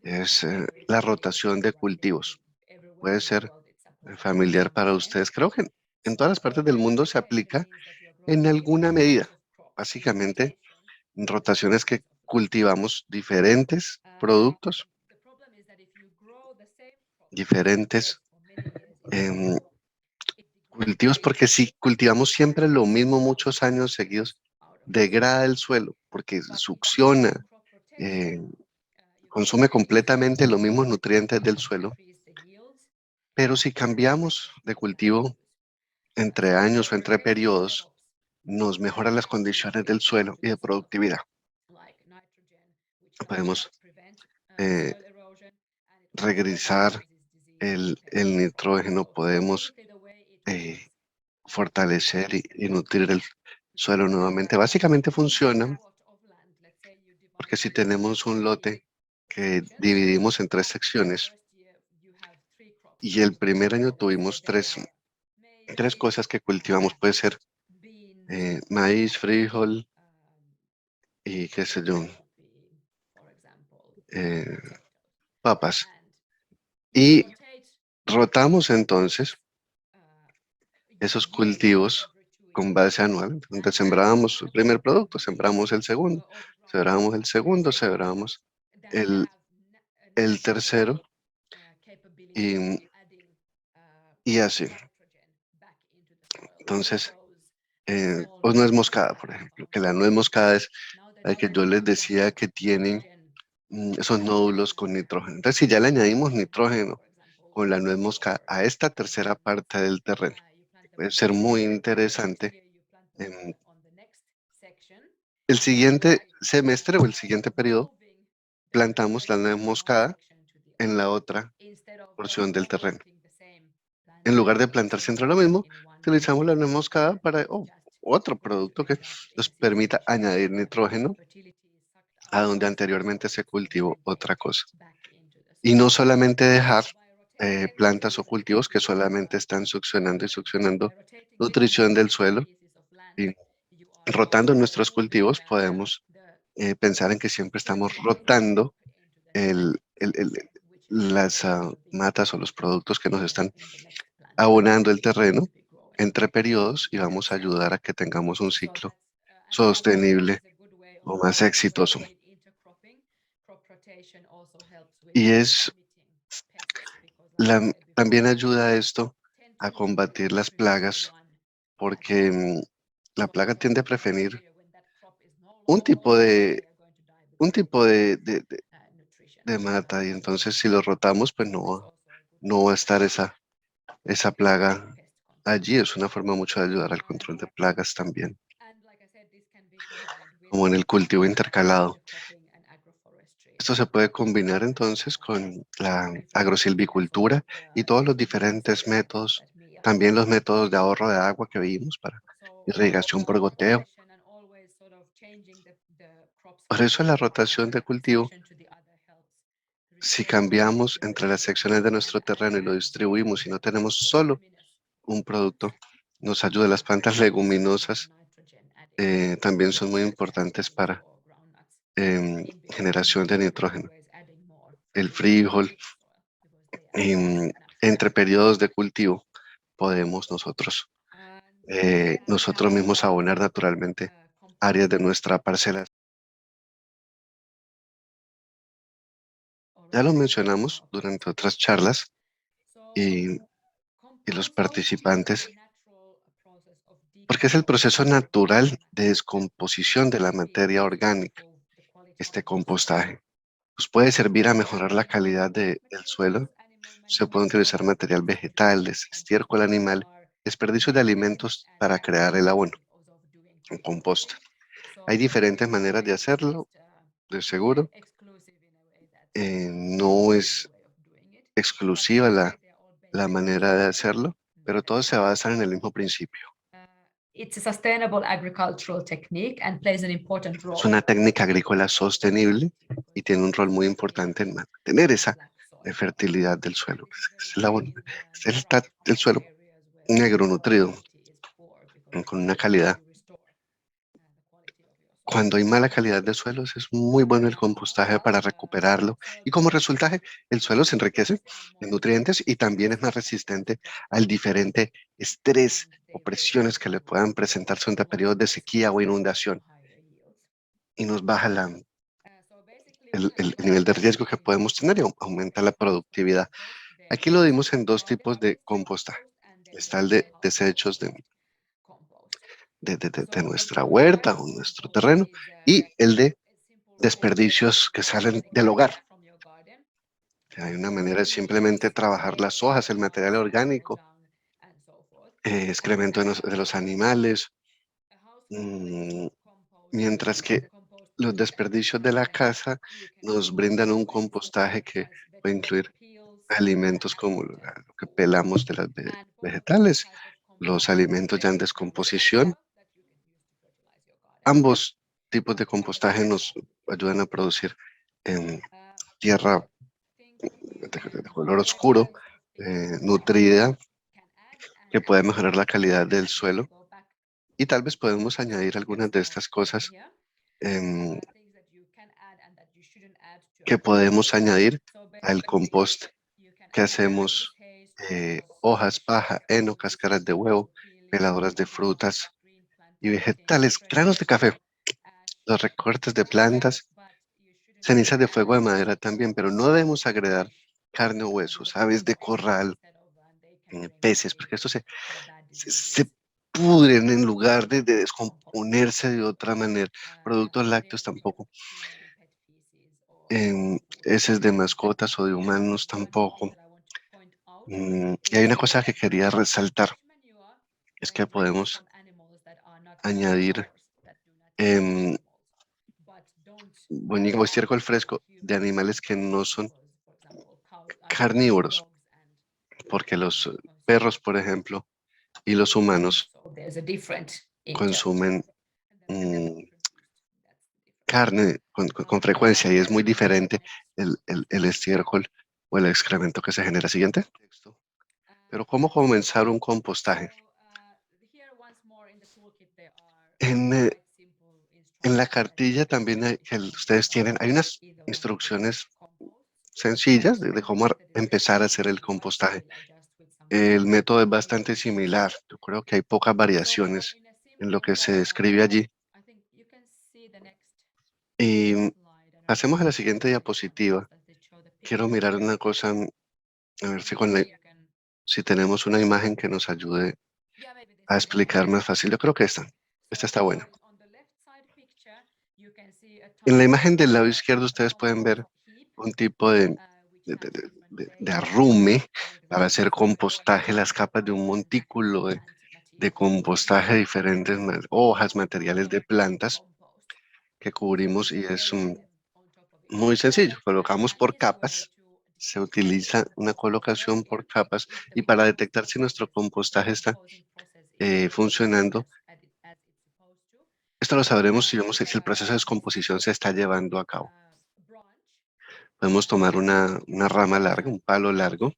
Es la rotación de cultivos. Puede ser familiar para ustedes. Creo que en todas las partes del mundo se aplica en alguna medida. Básicamente, rotaciones que cultivamos diferentes productos, diferentes em, cultivos, porque si cultivamos siempre lo mismo muchos años seguidos, degrada el suelo, porque succiona, eh, consume completamente los mismos nutrientes del suelo. Pero si cambiamos de cultivo entre años o entre periodos, nos mejora las condiciones del suelo y de productividad. Podemos eh, regresar el nitrógeno, podemos eh, fortalecer y nutrir el suelo nuevamente. Básicamente funciona porque si tenemos un lote que dividimos en 3 secciones y el primer año tuvimos tres cosas que cultivamos, puede ser maíz, frijol y qué sé yo, eh, papas. Y rotamos entonces esos cultivos con base anual. Entonces sembrábamos el primer producto, sembramos el segundo, sembramos el, el tercero y, y así. Entonces, o nuez moscada, por ejemplo, que la nuez moscada es la que yo les decía que tienen esos nódulos con nitrógeno. Entonces, si ya le añadimos nitrógeno con la nuez moscada a esta tercera parte del terreno, puede ser muy interesante. em, el siguiente semestre o el siguiente periodo, plantamos la nuez moscada en la otra porción del terreno. En lugar de plantar siempre lo mismo, utilizamos la nuez moscada para otro producto que nos permita añadir nitrógeno a donde anteriormente se cultivó otra cosa. Y no solamente dejar plantas o cultivos que solamente están succionando y succionando nutrición del suelo. Y rotando nuestros cultivos podemos pensar en que siempre estamos rotando las matas o los productos que nos están abonando el terreno entre periodos y vamos a ayudar a que tengamos un ciclo sostenible o más exitoso. Y también ayuda a esto a combatir las plagas porque la plaga tiende a preferir un tipo de, un tipo de mata y entonces si lo rotamos pues no va a estar esa plaga allí. Es una forma mucho de ayudar al control de plagas también, como en el cultivo intercalado. Esto se puede combinar entonces con la agrosilvicultura y todos los diferentes métodos, también los métodos de ahorro de agua que vimos para irrigación por goteo. Por eso la rotación de cultivo, si cambiamos entre las secciones de nuestro terreno y lo distribuimos y no tenemos solo un producto, nos ayuda. Las plantas leguminosas también son muy importantes para generación de nitrógeno. El frijol, entre periodos de cultivo, podemos nosotros mismos abonar naturalmente áreas de nuestra parcela. Ya lo mencionamos durante otras charlas y, y los participantes, porque es el proceso natural de descomposición de la materia orgánica, este compostaje. Pues puede servir a mejorar la calidad del suelo. Se puede utilizar material vegetal, estiércol animal, desperdicios de alimentos para crear el abono, un compost. Hay diferentes maneras de hacerlo, de seguro. No es exclusiva la manera de hacerlo, pero todo se basa en el mismo principio. It's a sustainable agricultural technique and plays an important Es role. una técnica agrícola sostenible y tiene un rol muy importante en mantener esa fertilidad del suelo. Es el suelo negro nutrido. con una calidad. Cuando hay mala calidad de suelos, es muy bueno el compostaje para recuperarlo y como resultado, el suelo se enriquece en nutrientes y también es más resistente al diferente estrés o presiones que le puedan presentarse durante periodos de sequía o inundación y nos baja el nivel de riesgo que podemos tener y aumenta la productividad. Aquí lo dimos en dos tipos de compostaje. Está el de desechos de nuestra huerta o nuestro terreno y el de desperdicios que salen del hogar. Hay una manera de simplemente trabajar las hojas, el material orgánico, excremento de los animales, mm, mientras que los desperdicios de la casa nos brindan un compostaje que puede incluir alimentos como lo que pelamos de las vegetales, los alimentos ya en descomposición. Ambos tipos de compostaje nos ayudan a producir tierra de color oscuro, nutrida, que puede mejorar la calidad del suelo. Y tal vez podemos añadir algunas de estas cosas em, que podemos añadir al compost que hacemos, hojas, paja, heno, cáscaras de huevo, peladuras de frutas y vegetales, granos de café, los recortes de plantas, cenizas de fuego de madera también, pero no debemos agregar carne o huesos, aves de corral, peces, porque esto se pudren en lugar de descomponerse de otra manera. Productos lácteos tampoco. Heces de mascotas o de humanos tampoco. Y hay una cosa que quería resaltar, es que podemos añadir bonito estiércol fresco de animales que no son carnívoros, porque los perros, por ejemplo, y los humanos consumen carne con frecuencia y es muy diferente el estiércol o el excremento que se genera. Siguiente. Pero ¿cómo comenzar un compostaje? En la cartilla también que ustedes tienen, hay unas instrucciones sencillas de cómo empezar a hacer el compostaje. El método es bastante similar. Yo creo que hay pocas variaciones en lo que se describe allí. Y pasemos a la siguiente diapositiva. Quiero mirar una cosa, a ver si tenemos una imagen que nos ayude a explicar más fácil. Yo creo que esta está buena. En la imagen del lado izquierdo ustedes pueden ver un tipo de arrume para hacer compostaje, las capas de un montículo de compostaje, diferentes hojas, materiales de plantas que cubrimos y es muy sencillo. Colocamos por capas, se utiliza una colocación por capas y para detectar si nuestro compostaje está funcionando, esto lo sabremos si vemos si el proceso de descomposición se está llevando a cabo. Podemos tomar una rama larga, un palo largo,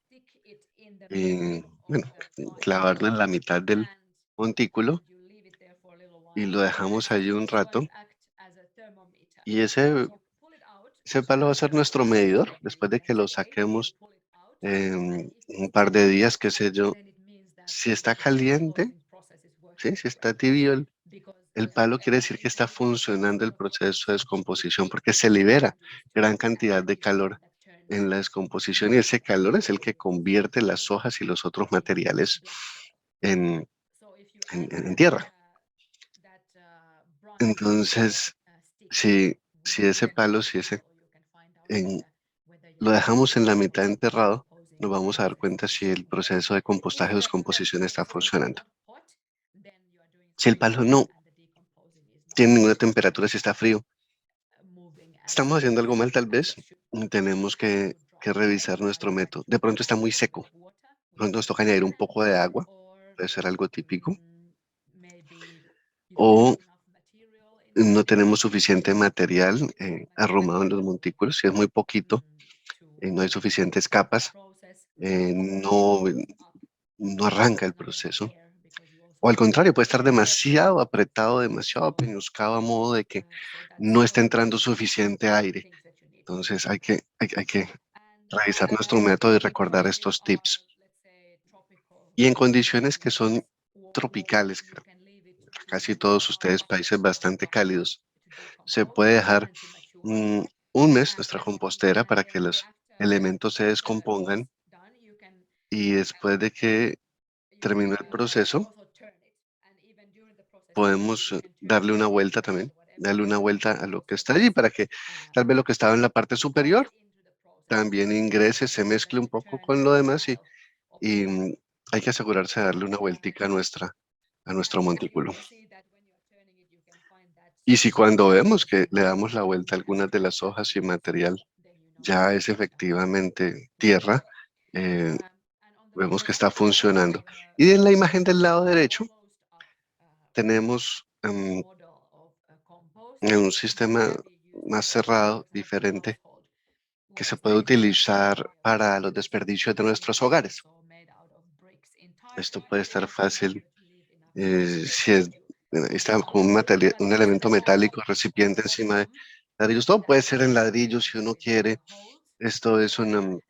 y bueno, clavarlo en la mitad del montículo y lo dejamos allí un rato. Y ese palo va a ser nuestro medidor. Después de que lo saquemos un par de días, qué sé yo, si está caliente, ¿sí? Si está tibio el palo, quiere decir que está funcionando el proceso de descomposición porque se libera gran cantidad de calor en la descomposición y ese calor es el que convierte las hojas y los otros materiales en, en tierra. Entonces, si ese palo, en- lo dejamos en la mitad enterrado, nos vamos a dar cuenta si el proceso de compostaje o descomposición está funcionando. Si el palo no tiene ninguna temperatura, si está frío, estamos haciendo algo mal tal vez, tenemos que revisar nuestro método. De pronto está muy seco, de pronto nos toca añadir un poco de agua, puede ser algo típico, o no tenemos suficiente material arrumado en los montículos, si es muy poquito, no hay suficientes capas, no arranca el proceso. O al contrario, puede estar demasiado apretado, demasiado peñuscado a modo de que no está entrando suficiente aire. Entonces hay que revisar nuestro método y recordar estos tips. Y en condiciones que son tropicales, creo, casi todos ustedes países bastante cálidos, se puede dejar mm, un mes nuestra compostera para que los elementos se descompongan y después de que termine el proceso, podemos darle una vuelta también, darle una vuelta a lo que está allí para que tal vez lo que estaba en la parte superior también ingrese, se mezcle un poco con lo demás y hay que asegurarse de darle una vueltica a nuestro montículo. Y si cuando vemos que le damos la vuelta a algunas de las hojas y material ya es efectivamente tierra, eh, vemos que está funcionando. Y en la imagen del lado derecho tenemos un sistema más cerrado, diferente, que se puede utilizar para los desperdicios de nuestros hogares. Esto puede estar fácil si está como un elemento metálico, recipiente encima de ladrillos. Todo puede ser en ladrillos si uno quiere. Esto es el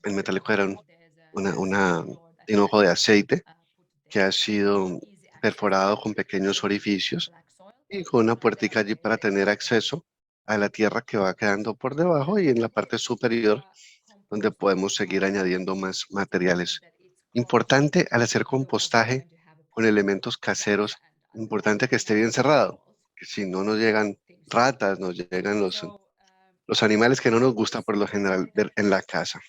metálico era una hinojo de aceite que ha sido perforado con pequeños orificios y con una puertica allí para tener acceso a la tierra que va quedando por debajo y en la parte superior donde podemos seguir añadiendo más materiales. Importante al hacer compostaje con elementos caseros, importante que esté bien cerrado, que si no nos llegan ratas, nos llegan los animales que no nos gusta por lo general ver en la casa.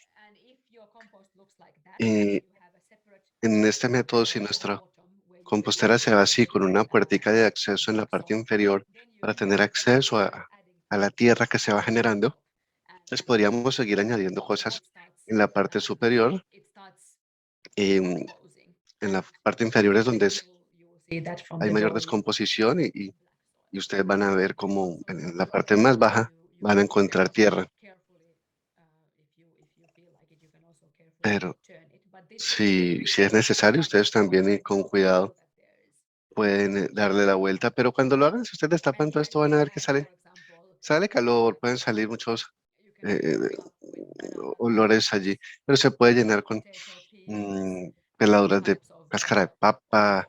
Y en este método, si nuestra compostera se va así, con una puertica de acceso en la parte inferior para tener acceso a la tierra que se va generando, pues podríamos seguir añadiendo cosas en la parte superior y en la parte inferior es donde hay mayor descomposición y ustedes van a ver cómo en la parte más baja van a encontrar tierra. Pero si es necesario, ustedes también y con cuidado pueden darle la vuelta. Pero cuando lo hagan, si ustedes destapan todo esto, van a ver que sale calor, pueden salir muchos eh, olores allí, pero se puede llenar con mm, peladuras de cáscara de papa,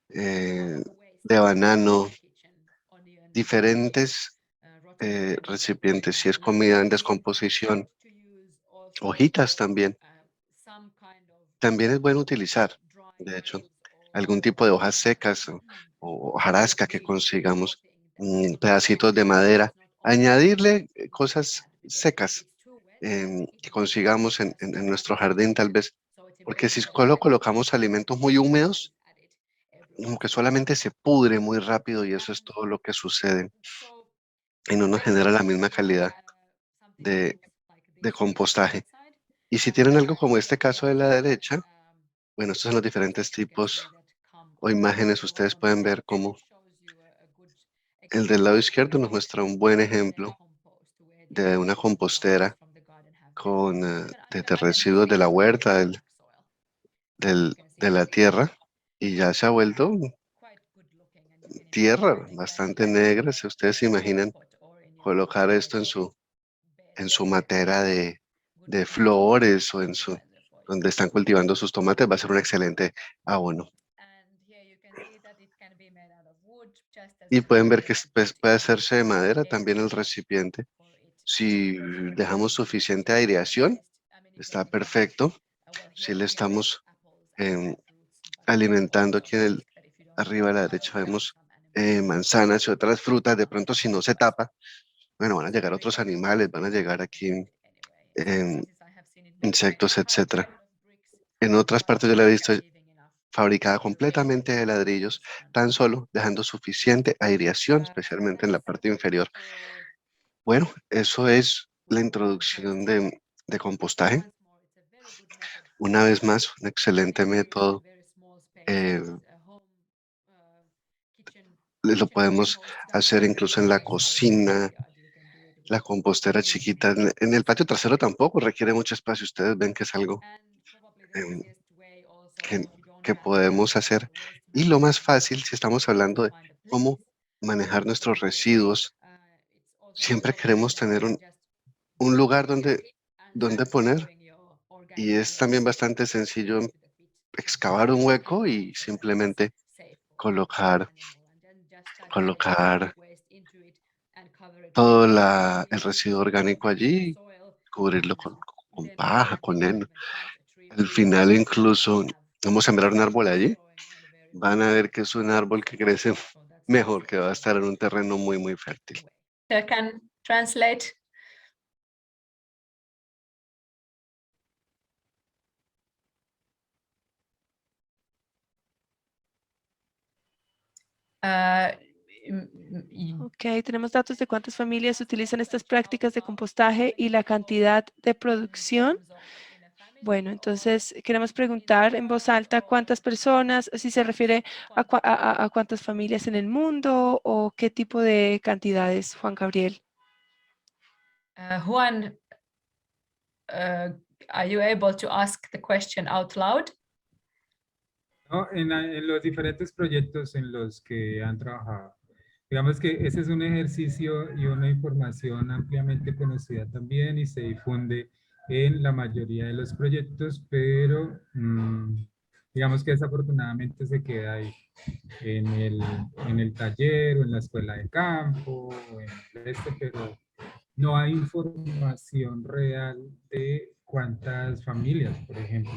eh, de banano, diferentes recipientes, si es comida en descomposición, hojitas también. También es bueno utilizar, de hecho, algún tipo de hojas secas o hojarasca que consigamos, pedacitos de madera, añadirle cosas secas que consigamos en nuestro jardín tal vez, porque si solo colocamos alimentos muy húmedos, como que solamente se pudre muy rápido y eso es todo lo que sucede y no nos genera la misma calidad de, de compostaje. Y si tienen algo como este caso de la derecha, bueno, estos son los diferentes tipos o imágenes. Ustedes pueden ver cómo el del lado izquierdo nos muestra un buen ejemplo de una compostera con de residuos de la huerta, de la tierra, y ya se ha vuelto tierra bastante negra. Si ustedes se imaginan colocar esto en su matera de flores o donde están cultivando sus tomates, va a ser un excelente abono. Y pueden ver que pues, puede hacerse de madera también el recipiente. Si dejamos suficiente aireación, está perfecto. Si le estamos em, alimentando aquí arriba a la derecha, vemos manzanas y otras frutas. De pronto, si no se tapa, bueno, van a llegar otros animales, van a llegar aquí em, insectos, etcétera. En otras partes yo la he visto fabricada completamente de ladrillos, tan solo dejando suficiente aireación, especialmente en la parte inferior. Bueno, eso es la introducción de compostaje. Una vez más, un excelente método. eh, lo podemos hacer incluso en la cocina, la compostera chiquita. En el patio trasero tampoco requiere mucho espacio. Ustedes ven que es algo em, que, que podemos hacer Y lo más fácil, si estamos hablando de cómo manejar nuestros residuos, siempre queremos tener un lugar donde poner, y es también bastante sencillo excavar un hueco y simplemente colocar, colocar todo el residuo orgánico allí, cubrirlo con paja, con heno. Al final incluso vamos a sembrar un árbol allí, van a ver que es un árbol que crece mejor, que va a estar en un terreno muy, muy fértil. I can translate. Uh, Ok, tenemos datos de cuántas familias utilizan estas prácticas de compostaje y la cantidad de producción. Bueno, entonces queremos preguntar en voz alta cuántas personas, si se refiere a cuántas familias en el mundo o qué tipo de cantidades, Juan Gabriel. Juan, are you able to ask the question out loud? ¿No? En los diferentes proyectos en los que han trabajado. Digamos que ese es un ejercicio y una información ampliamente conocida también y se difunde en la mayoría de los proyectos, pero digamos que desafortunadamente se queda ahí en el taller o en la escuela de campo, o en pero no hay información real de cuántas familias, por ejemplo.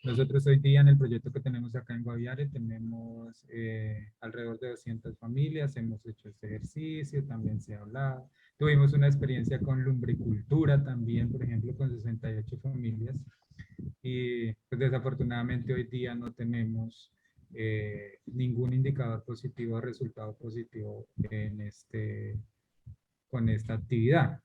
Nosotros hoy día en el proyecto que tenemos acá en Guaviare tenemos alrededor de 200 familias, hemos hecho este ejercicio, también se ha hablado. Tuvimos una experiencia con lumbricultura también, por ejemplo, con 68 familias. Y pues, desafortunadamente hoy día no tenemos ningún indicador positivo o resultado positivo en con esta actividad.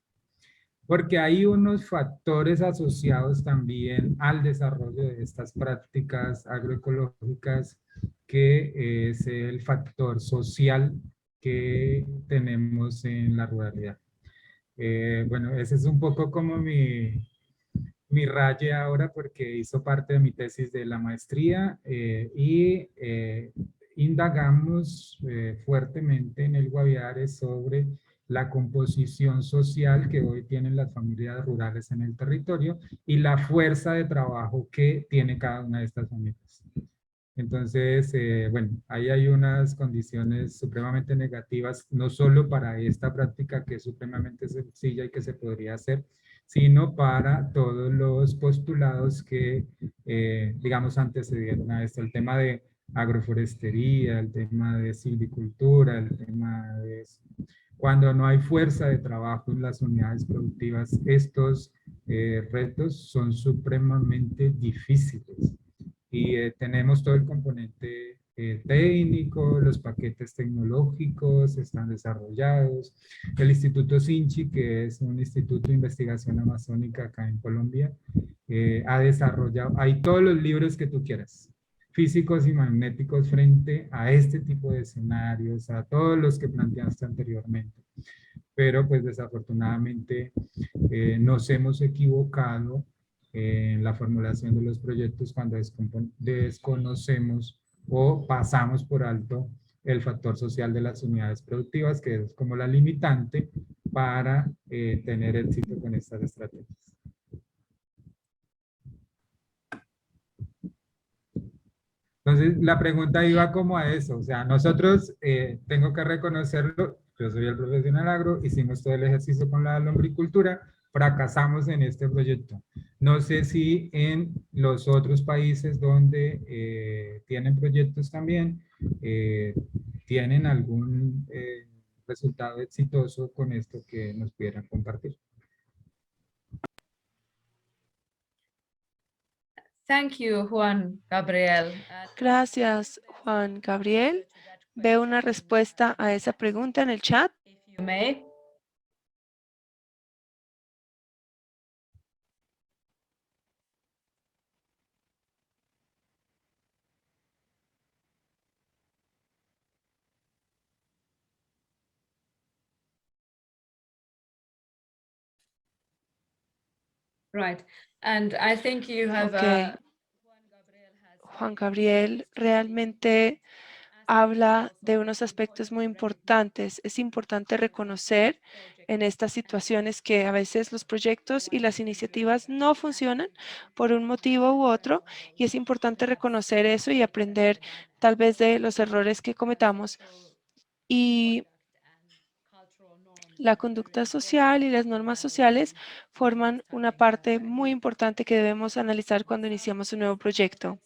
Porque hay unos factores asociados también al desarrollo de estas prácticas agroecológicas, que es el factor social que tenemos en la ruralidad. Bueno, ese es un poco como mi raye ahora, porque hizo parte de mi tesis de la maestría y indagamos fuertemente en el Guaviare sobre la composición social que hoy tienen las familias rurales en el territorio y la fuerza de trabajo que tiene cada una de estas familias. Entonces, bueno, ahí hay unas condiciones supremamente negativas, no solo para esta práctica que es supremamente sencilla y que se podría hacer, sino para todos los postulados que, digamos, antecedieron a esto. El tema de agroforestería, el tema de silvicultura, el tema de cuando no hay fuerza de trabajo en las unidades productivas, estos retos son supremamente difíciles. Y tenemos todo el componente técnico, los paquetes tecnológicos están desarrollados. El Instituto Sinchi, que es un instituto de investigación amazónica acá en Colombia, ha desarrollado, hay todos los libros que tú quieras, físicos y magnéticos frente a este tipo de escenarios, a todos los que planteaste anteriormente. Pero pues desafortunadamente nos hemos equivocado en la formulación de los proyectos cuando desconocemos o pasamos por alto el factor social de las unidades productivas, que es como la limitante para tener éxito con estas estrategias. Entonces, la pregunta iba como a eso, o sea, nosotros, tengo que reconocerlo, yo soy el profesional agro, hicimos todo el ejercicio con la lombricultura, fracasamos en este proyecto. No sé si en los otros países donde tienen proyectos también, tienen algún resultado exitoso con esto que nos pudieran compartir. Thank you, Juan Gabriel. Gracias, Juan Gabriel. Veo una respuesta a esa pregunta en el chat. If you may. Right. And I think you have Ok. Juan Gabriel realmente habla de unos aspectos muy importantes. Es importante reconocer en estas situaciones que a veces los proyectos y las iniciativas no funcionan por un motivo u otro, y es importante reconocer eso y aprender tal vez de los errores que cometamos. Y la conducta social y las normas sociales forman una parte muy importante que debemos analizar cuando iniciamos un nuevo proyecto.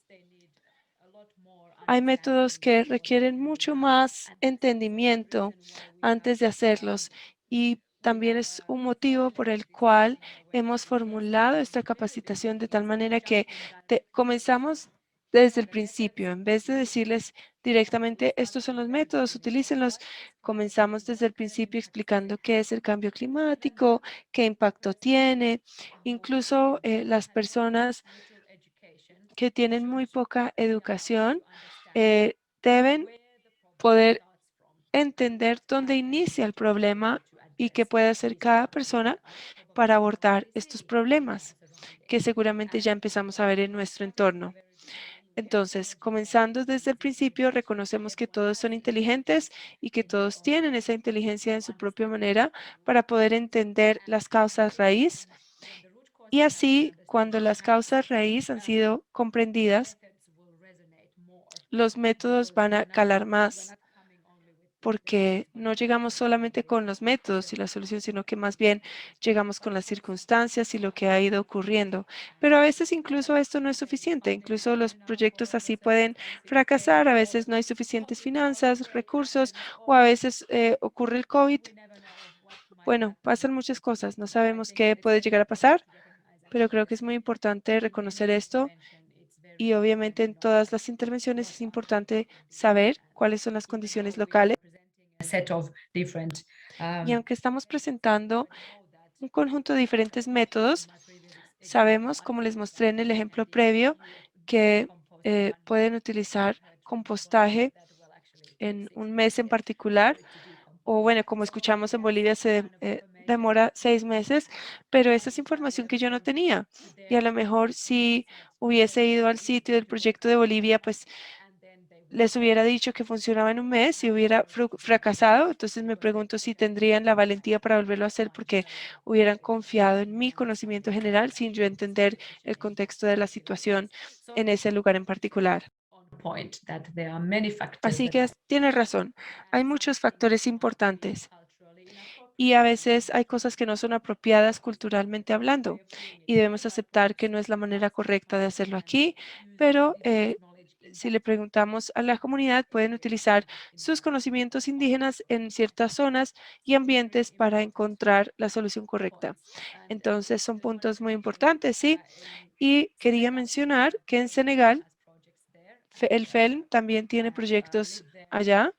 Hay métodos que requieren mucho más entendimiento antes de hacerlos, y también es un motivo por el cual hemos formulado esta capacitación de tal manera que comenzamos desde el principio. En vez de decirles directamente, estos son los métodos, utilícenlos, comenzamos desde el principio explicando qué es el cambio climático, qué impacto tiene. Incluso las personas que tienen muy poca educación deben poder entender dónde inicia el problema y qué puede hacer cada persona para abordar estos problemas que seguramente ya empezamos a ver en nuestro entorno. Entonces, comenzando desde el principio, reconocemos que todos son inteligentes y que todos tienen esa inteligencia en su propia manera para poder entender las causas raíz. Y así, cuando las causas raíz han sido comprendidas, los métodos van a calar más, porque no llegamos solamente con los métodos y la solución, sino que más bien llegamos con las circunstancias y lo que ha ido ocurriendo. Pero a veces incluso esto no es suficiente, incluso los proyectos así pueden fracasar, a veces no hay suficientes finanzas, recursos, o a veces ocurre el COVID. Bueno, pasan muchas cosas, no sabemos qué puede llegar a pasar, pero creo que es muy importante reconocer esto. Y obviamente en todas las intervenciones es importante saber cuáles son las condiciones locales. Y aunque estamos presentando un conjunto de diferentes métodos, sabemos, como les mostré en el ejemplo previo, que pueden utilizar compostaje en un mes en particular, o bueno, como escuchamos en Bolivia se demora 6 meses, pero esa es información que yo no tenía. Y a lo mejor si hubiese ido al sitio del proyecto de Bolivia, pues les hubiera dicho que funcionaba en un mes y hubiera fracasado. Entonces me pregunto si tendrían la valentía para volverlo a hacer porque hubieran confiado en mi conocimiento general sin yo entender el contexto de la situación en ese lugar en particular. Así que tiene razón. Hay muchos factores importantes y a veces hay cosas que no son apropiadas culturalmente hablando, y debemos aceptar que no es la manera correcta de hacerlo aquí, pero si le preguntamos a la comunidad, pueden utilizar sus conocimientos indígenas en ciertas zonas y ambientes para encontrar la solución correcta. Entonces, son puntos muy importantes, ¿sí? Y quería mencionar que en Senegal, el FELM también tiene proyectos allá.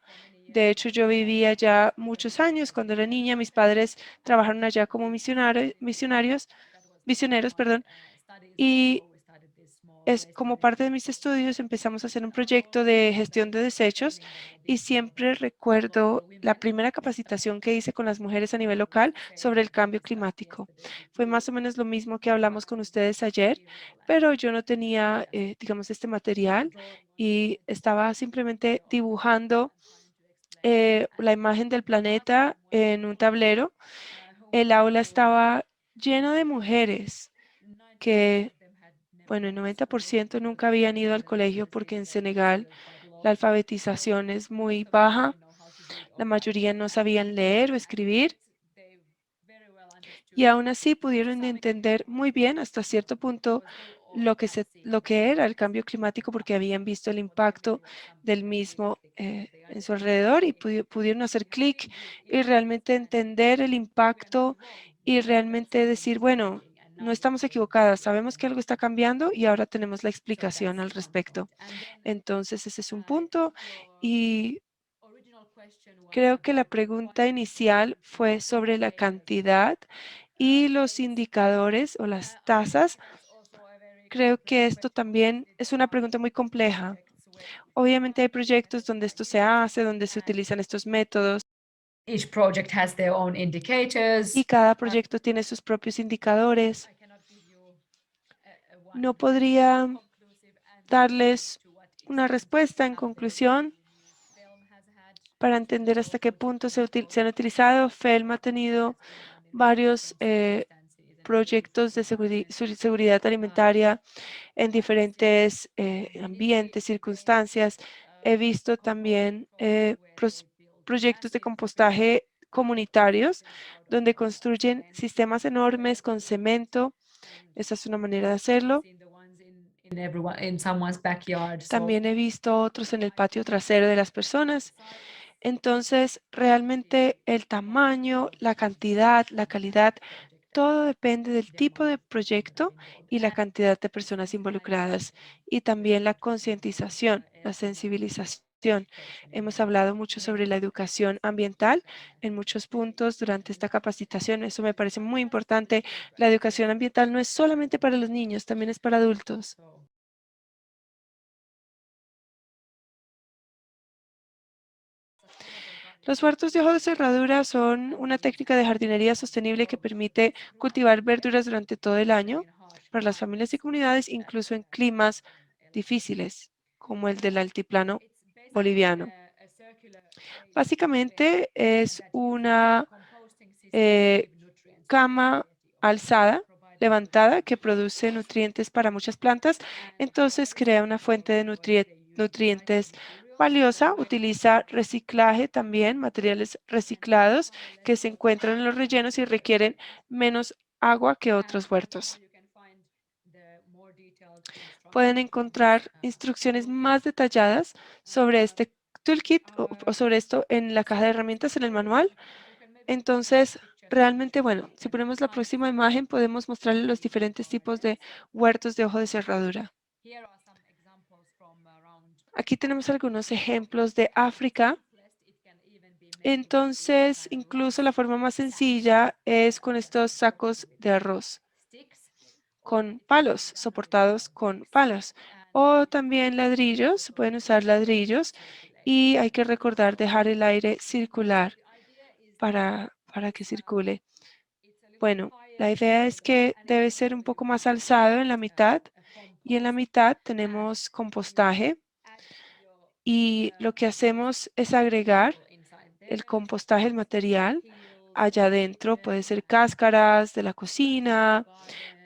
De hecho, yo viví allá muchos años. Cuando era niña, mis padres trabajaron allá como misioneros, perdón, y es como parte de mis estudios empezamos a hacer un proyecto de gestión de desechos, y siempre recuerdo la primera capacitación que hice con las mujeres a nivel local sobre el cambio climático. Fue más o menos lo mismo que hablamos con ustedes ayer, pero yo no tenía, digamos, este material y estaba simplemente dibujando la imagen del planeta en un tablero. El aula estaba lleno de mujeres que, bueno, el 90% nunca habían ido al colegio porque en Senegal la alfabetización es muy baja. La mayoría no sabían leer o escribir, y aún así pudieron entender muy bien hasta cierto punto lo que era el cambio climático, porque habían visto el impacto del mismo en su alrededor, y pudieron hacer clic y realmente entender el impacto y realmente decir, bueno, no estamos equivocadas, sabemos que algo está cambiando y ahora tenemos la explicación al respecto. Entonces, ese es un punto, y creo que la pregunta inicial fue sobre la cantidad y los indicadores o las tasas. Creo que esto también es una pregunta muy compleja. Obviamente hay proyectos donde esto se hace, donde se utilizan estos métodos, Each project has their own indicators. y cada proyecto tiene sus propios indicadores. No podría darles una respuesta en conclusión. para entender hasta qué punto se han utilizado. FELM ha tenido varios proyectos de seguridad alimentaria en diferentes ambientes, circunstancias. He visto también proyectos de compostaje comunitarios donde construyen sistemas enormes con cemento. Esa es una manera de hacerlo. In someone's backyard. También he visto otros en el patio trasero de las personas. Entonces, realmente el tamaño, la cantidad, la calidad, todo depende del tipo de proyecto y la cantidad de personas involucradas y también la concientización, la sensibilización. Hemos hablado mucho sobre la educación ambiental en muchos puntos durante esta capacitación. Eso me parece muy importante. La educación ambiental no es solamente para los niños, también es para adultos. Los huertos de hoja de cerradura son una técnica de jardinería sostenible que permite cultivar verduras durante todo el año para las familias y comunidades, incluso en climas difíciles, como el del altiplano boliviano. Básicamente es una cama alzada, levantada, que produce nutrientes para muchas plantas. Entonces crea una fuente de nutrientes valiosa. Utiliza reciclaje también, materiales reciclados que se encuentran en los rellenos y requieren menos agua que otros huertos. Pueden encontrar instrucciones más detalladas sobre este toolkit o sobre esto en la caja de herramientas en el manual. Entonces, realmente, bueno, si ponemos la próxima imagen, podemos mostrarle los diferentes tipos de huertos de hoja de cerradura. Aquí tenemos algunos ejemplos de África. Entonces, incluso la forma más sencilla es con estos sacos de arroz, con palos, soportados con palos. O también ladrillos, se pueden usar ladrillos y hay que recordar dejar el aire circular para que circule. Bueno, la idea es que debe ser un poco más alzado en la mitad y en la mitad tenemos compostaje y lo que hacemos es agregar el compostaje, el material, allá adentro. Puede ser cáscaras de la cocina,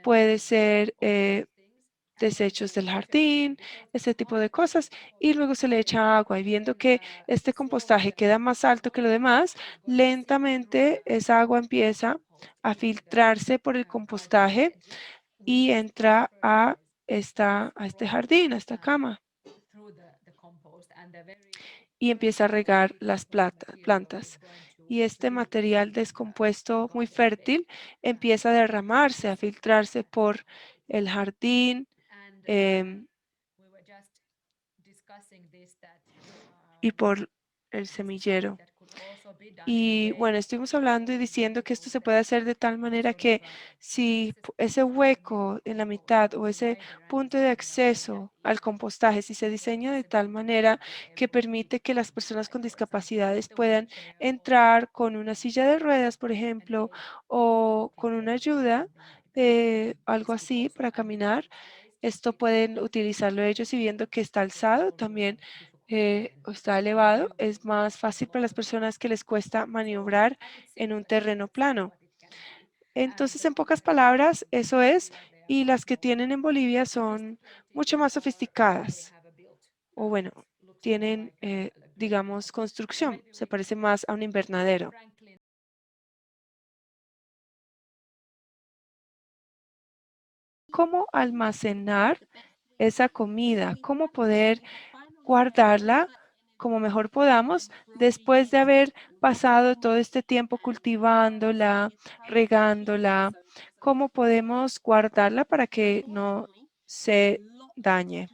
puede ser desechos del jardín, este tipo de cosas, y luego se le echa agua y viendo que este compostaje queda más alto que lo demás, lentamente esa agua empieza a filtrarse por el compostaje y entra a este jardín, a esta cama, y empieza a regar las plantas. Y este material descompuesto muy fértil empieza a derramarse, a filtrarse por el jardín, em, y por el semillero. Y bueno, estuvimos hablando y diciendo que esto se puede hacer de tal manera que si ese hueco en la mitad o ese punto de acceso al compostaje, si se diseña de tal manera que permite que las personas con discapacidades puedan entrar con una silla de ruedas, por ejemplo, o con una ayuda, algo así para caminar, esto pueden utilizarlo ellos y viendo que está alzado también o está elevado, es más fácil para las personas que les cuesta maniobrar en un terreno plano. Entonces, en pocas palabras, eso es, y las que tienen en Bolivia son mucho más sofisticadas, o bueno, tienen, digamos, construcción, se parece más a un invernadero. ¿Cómo almacenar esa comida? ¿Cómo poder guardarla como mejor podamos después de haber pasado todo este tiempo cultivándola, regándola? ¿Cómo podemos guardarla para que no se dañe?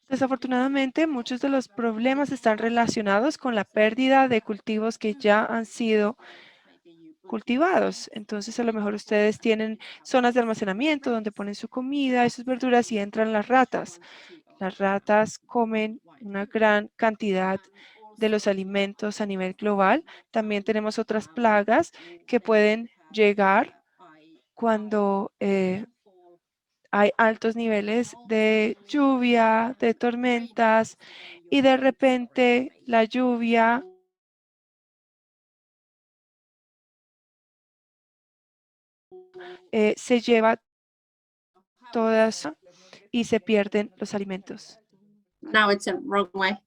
Desafortunadamente, muchos de los problemas están relacionados con la pérdida de cultivos que ya han sido cultivados. Entonces, a lo mejor ustedes tienen zonas de almacenamiento donde ponen su comida y sus verduras y entran las ratas. Las ratas comen una gran cantidad de los alimentos a nivel global. También tenemos otras plagas que pueden llegar cuando hay altos niveles de lluvia, de tormentas, y de repente la lluvia se lleva todas y se pierden los alimentos. Now it's a wrong way.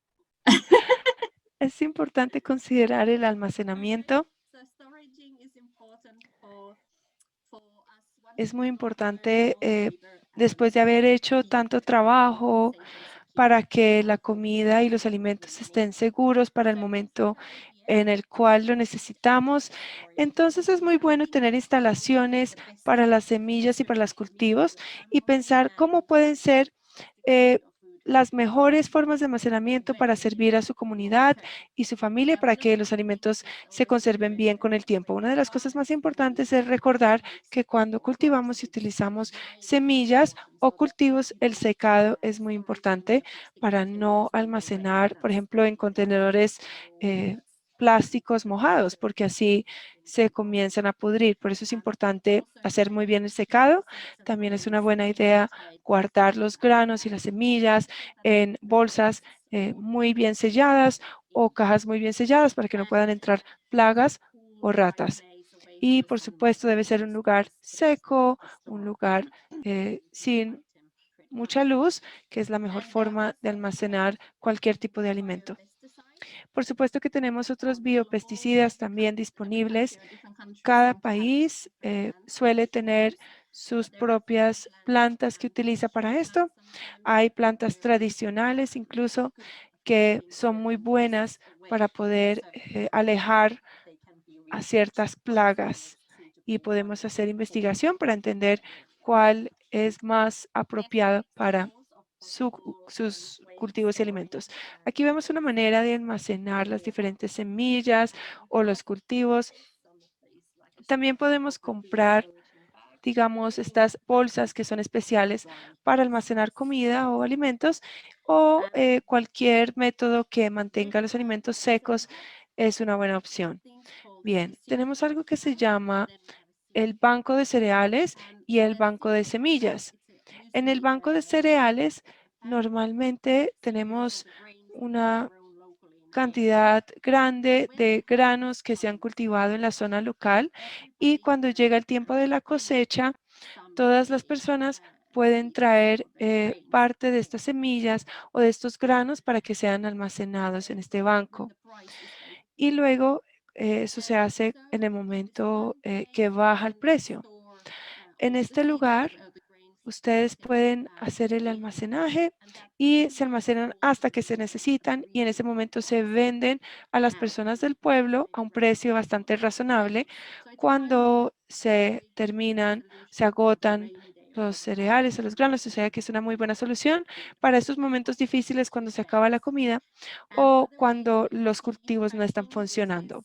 Es importante considerar el almacenamiento. Es muy importante después de haber hecho tanto trabajo para que la comida y los alimentos estén seguros para el momento en el cual lo necesitamos. Entonces es muy bueno tener instalaciones para las semillas y para los cultivos y pensar cómo pueden ser eh, las mejores formas de almacenamiento para servir a su comunidad y su familia para que los alimentos se conserven bien con el tiempo. Una de las cosas más importantes es recordar que cuando cultivamos y utilizamos semillas o cultivos, el secado es muy importante para no almacenar, por ejemplo, en contenedores plásticos mojados, porque así se comienzan a pudrir. Por eso es importante hacer muy bien el secado. También es una buena idea guardar los granos y las semillas en bolsas muy bien selladas o cajas muy bien selladas para que no puedan entrar plagas o ratas. Y por supuesto debe ser un lugar seco, un lugar sin mucha luz, que es la mejor forma de almacenar cualquier tipo de alimento. Por supuesto que tenemos otros biopesticidas también disponibles. Cada país suele tener sus propias plantas que utiliza para esto. Hay plantas tradicionales incluso que son muy buenas para poder alejar a ciertas plagas y podemos hacer investigación para entender cuál es más apropiado para sus cultivos y alimentos. Aquí vemos una manera de almacenar las diferentes semillas o los cultivos. También podemos comprar, digamos, estas bolsas que son especiales para almacenar comida o alimentos o cualquier método que mantenga los alimentos secos es una buena opción. Bien, tenemos algo que se llama el banco de cereales y el banco de semillas. En el banco de cereales normalmente tenemos una cantidad grande de granos que se han cultivado en la zona local y cuando llega el tiempo de la cosecha, todas las personas pueden traer parte de estas semillas o de estos granos para que sean almacenados en este banco. Y luego eso se hace en el momento que baja el precio. En este lugar, ustedes pueden hacer el almacenaje y se almacenan hasta que se necesitan y en ese momento se venden a las personas del pueblo a un precio bastante razonable cuando se terminan, se agotan los cereales o los granos, o sea que es una muy buena solución para estos momentos difíciles cuando se acaba la comida o cuando los cultivos no están funcionando.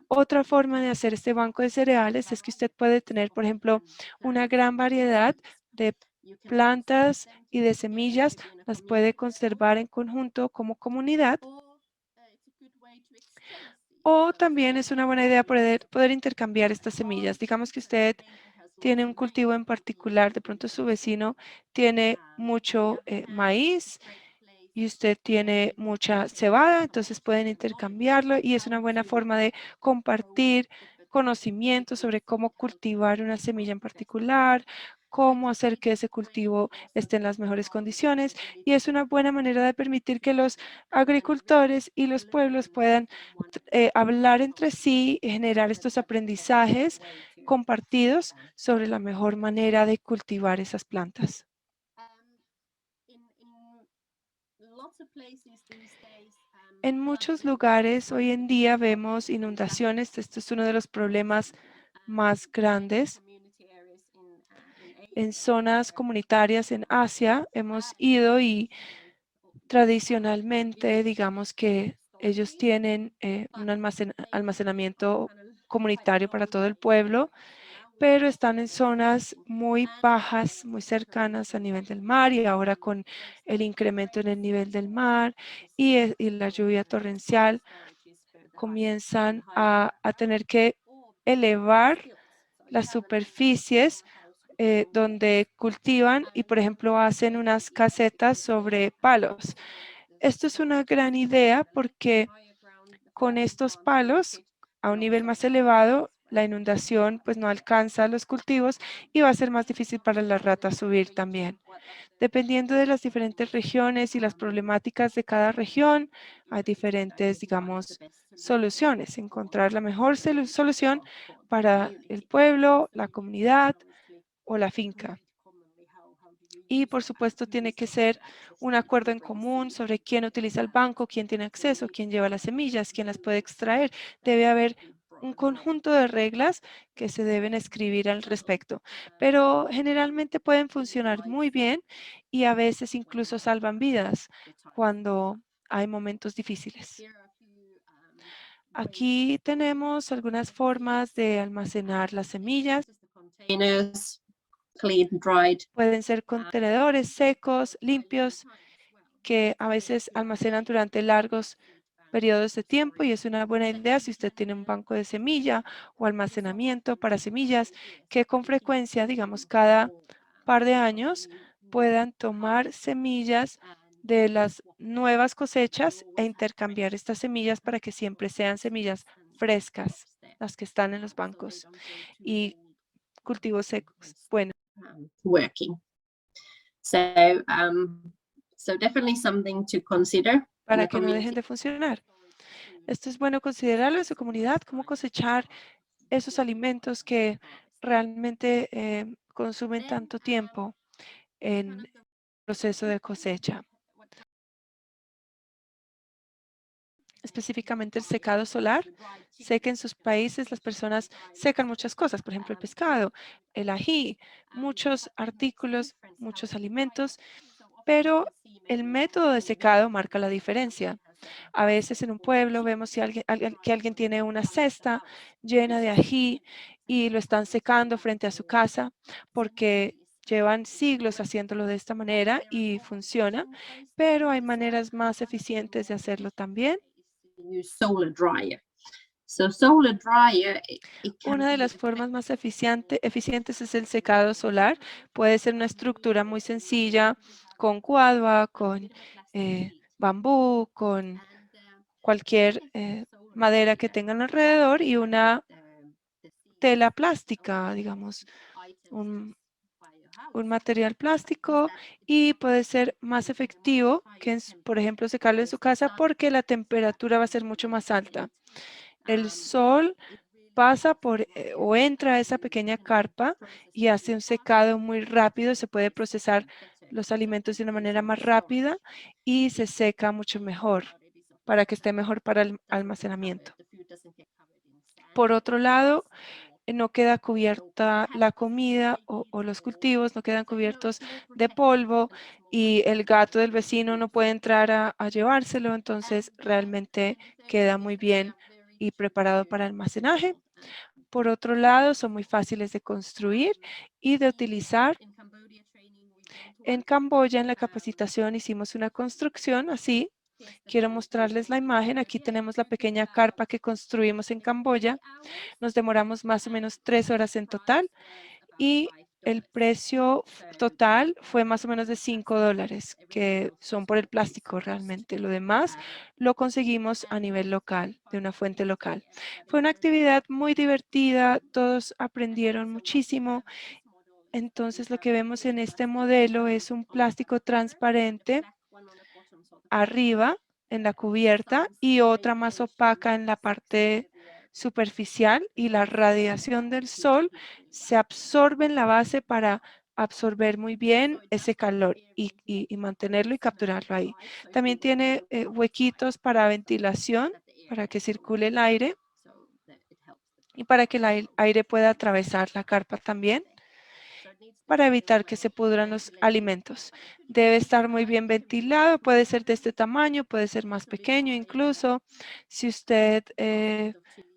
Otra forma de hacer este banco de cereales es que usted puede tener, por ejemplo, una gran variedad de plantas y de semillas, las puede conservar en conjunto como comunidad. O también es una buena idea poder intercambiar estas semillas. Digamos que usted tiene un cultivo en particular, de pronto su vecino tiene mucho maíz y usted tiene mucha cebada, entonces pueden intercambiarlo y es una buena forma de compartir conocimientos sobre cómo cultivar una semilla en particular, cómo hacer que ese cultivo esté en las mejores condiciones y es una buena manera de permitir que los agricultores y los pueblos puedan hablar entre sí y generar estos aprendizajes compartidos sobre la mejor manera de cultivar esas plantas. En muchos lugares hoy en día vemos inundaciones. Esto es uno de los problemas más grandes. En zonas comunitarias en Asia hemos ido y tradicionalmente, digamos que ellos tienen un almacenamiento comunitario para todo el pueblo, pero están en zonas muy bajas, muy cercanas a nivel del mar y ahora con el incremento en el nivel del mar y la lluvia torrencial comienzan a tener que elevar las superficies donde cultivan y, por ejemplo, hacen unas casetas sobre palos. Esto es una gran idea porque con estos palos a un nivel más elevado, la inundación pues no alcanza los cultivos y va a ser más difícil para las ratas subir también. Dependiendo de las diferentes regiones y las problemáticas de cada región, hay diferentes, digamos, soluciones. Encontrar la mejor solución para el pueblo, la comunidad o la finca. Y por supuesto tiene que ser un acuerdo en común sobre quién utiliza el banco, quién tiene acceso, quién lleva las semillas, quién las puede extraer. Debe haber un conjunto de reglas que se deben escribir al respecto, pero generalmente pueden funcionar muy bien y a veces incluso salvan vidas cuando hay momentos difíciles. Aquí tenemos algunas formas de almacenar las semillas. Containers, clean, dried. Pueden ser contenedores secos, limpios, que a veces almacenan durante largos periodos de tiempo y es una buena idea si usted tiene un banco de semilla o almacenamiento para semillas que con frecuencia, digamos cada par de años, puedan tomar semillas de las nuevas cosechas e intercambiar estas semillas para que siempre sean semillas frescas, las que están en los bancos y cultivos secos. Bueno, Working. So definitely something to consider in para the que no dejen community. de funcionar. Esto es bueno considerarlo en su comunidad, cómo cosechar esos alimentos que realmente consumen tanto tiempo en el proceso de cosecha. Específicamente el secado solar. Sé que en sus países las personas secan muchas cosas, por ejemplo el pescado, el ají, muchos artículos, muchos alimentos, pero el método de secado marca la diferencia. A veces en un pueblo vemos que alguien tiene una cesta llena de ají y lo están secando frente a su casa porque llevan siglos haciéndolo de esta manera y funciona, pero hay maneras más eficientes de hacerlo también. Use solar dryer. So solar dryer, it can Una de be las formas más eficientes es el secado solar. Puede ser una estructura muy sencilla con guadua, con bambú, con cualquier madera que tengan alrededor y una tela plástica, digamos, un material plástico y puede ser más efectivo que, por ejemplo, secarlo en su casa porque la temperatura va a ser mucho más alta. El sol pasa por o entra a esa pequeña carpa y hace un secado muy rápido. Se puede procesar los alimentos de una manera más rápida y se seca mucho mejor para que esté mejor para el almacenamiento. Por otro lado, no queda cubierta la comida o los cultivos, no quedan cubiertos de polvo y el gato del vecino no puede entrar a llevárselo, entonces realmente queda muy bien y preparado para almacenaje. Por otro lado, son muy fáciles de construir y de utilizar. En Camboya, en la capacitación, hicimos una construcción así. Quiero mostrarles la imagen. Aquí tenemos la pequeña carpa que construimos en Camboya. Nos demoramos más o menos 3 horas en total y el precio total fue más o menos de $5, que son por el plástico realmente. Lo demás lo conseguimos a nivel local, de una fuente local. Fue una actividad muy divertida, todos aprendieron muchísimo. Entonces lo que vemos en este modelo es un plástico transparente arriba en la cubierta y otra más opaca en la parte superficial y la radiación del sol se absorbe en la base para absorber muy bien ese calor y mantenerlo y capturarlo ahí. También tiene huequitos para ventilación, para que circule el aire y para que el aire pueda atravesar la carpa también, para evitar que se pudran los alimentos. Debe estar muy bien ventilado, puede ser de este tamaño, puede ser más pequeño incluso. Si usted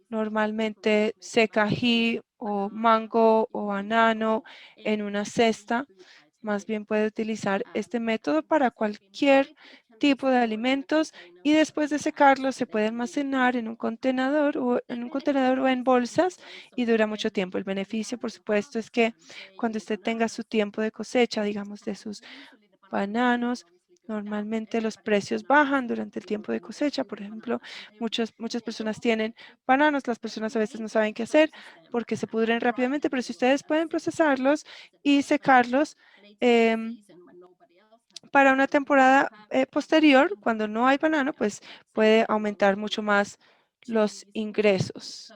normalmente seca ají o mango o banano en una cesta, más bien puede utilizar este método para cualquier tipo de alimentos y después de secarlos se puede almacenar en un contenedor o en bolsas y dura mucho tiempo. El beneficio, por supuesto, es que cuando usted tenga su tiempo de cosecha, digamos, de sus bananos, normalmente los precios bajan durante el tiempo de cosecha. Por ejemplo, muchas personas tienen bananos, las personas a veces no saben qué hacer porque se pudren rápidamente, pero si ustedes pueden procesarlos y secarlos, para una temporada posterior, cuando no hay banano, pues puede aumentar mucho más los ingresos.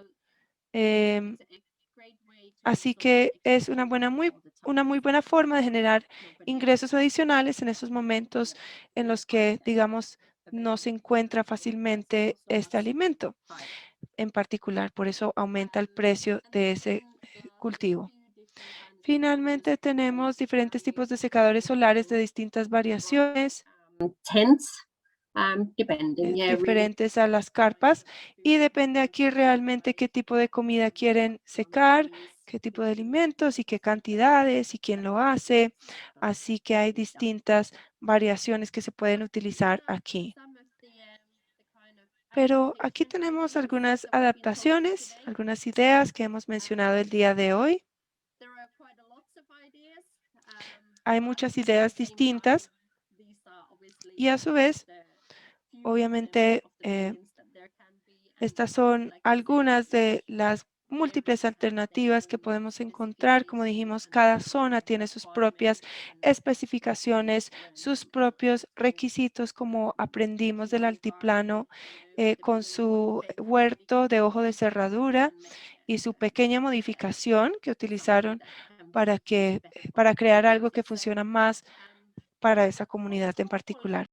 Así que es una muy buena forma de generar ingresos adicionales en esos momentos en los que, digamos, no se encuentra fácilmente este alimento en particular. Por eso aumenta el precio de ese cultivo. Finalmente tenemos diferentes tipos de secadores solares de distintas variaciones, Tents, depending, yeah, really. diferentes a las carpas, y depende aquí realmente qué tipo de comida quieren secar, qué tipo de alimentos y qué cantidades y quién lo hace. Así que hay distintas variaciones que se pueden utilizar aquí. Pero aquí tenemos algunas adaptaciones, algunas ideas que hemos mencionado el día de hoy. Hay muchas ideas distintas y a su vez, obviamente, estas son algunas de las múltiples alternativas que podemos encontrar. Como dijimos, cada zona tiene sus propias especificaciones, sus propios requisitos, como aprendimos del altiplano con su huerto de ojo de cerradura y su pequeña modificación que utilizaron para crear algo que funciona más para esa comunidad en particular.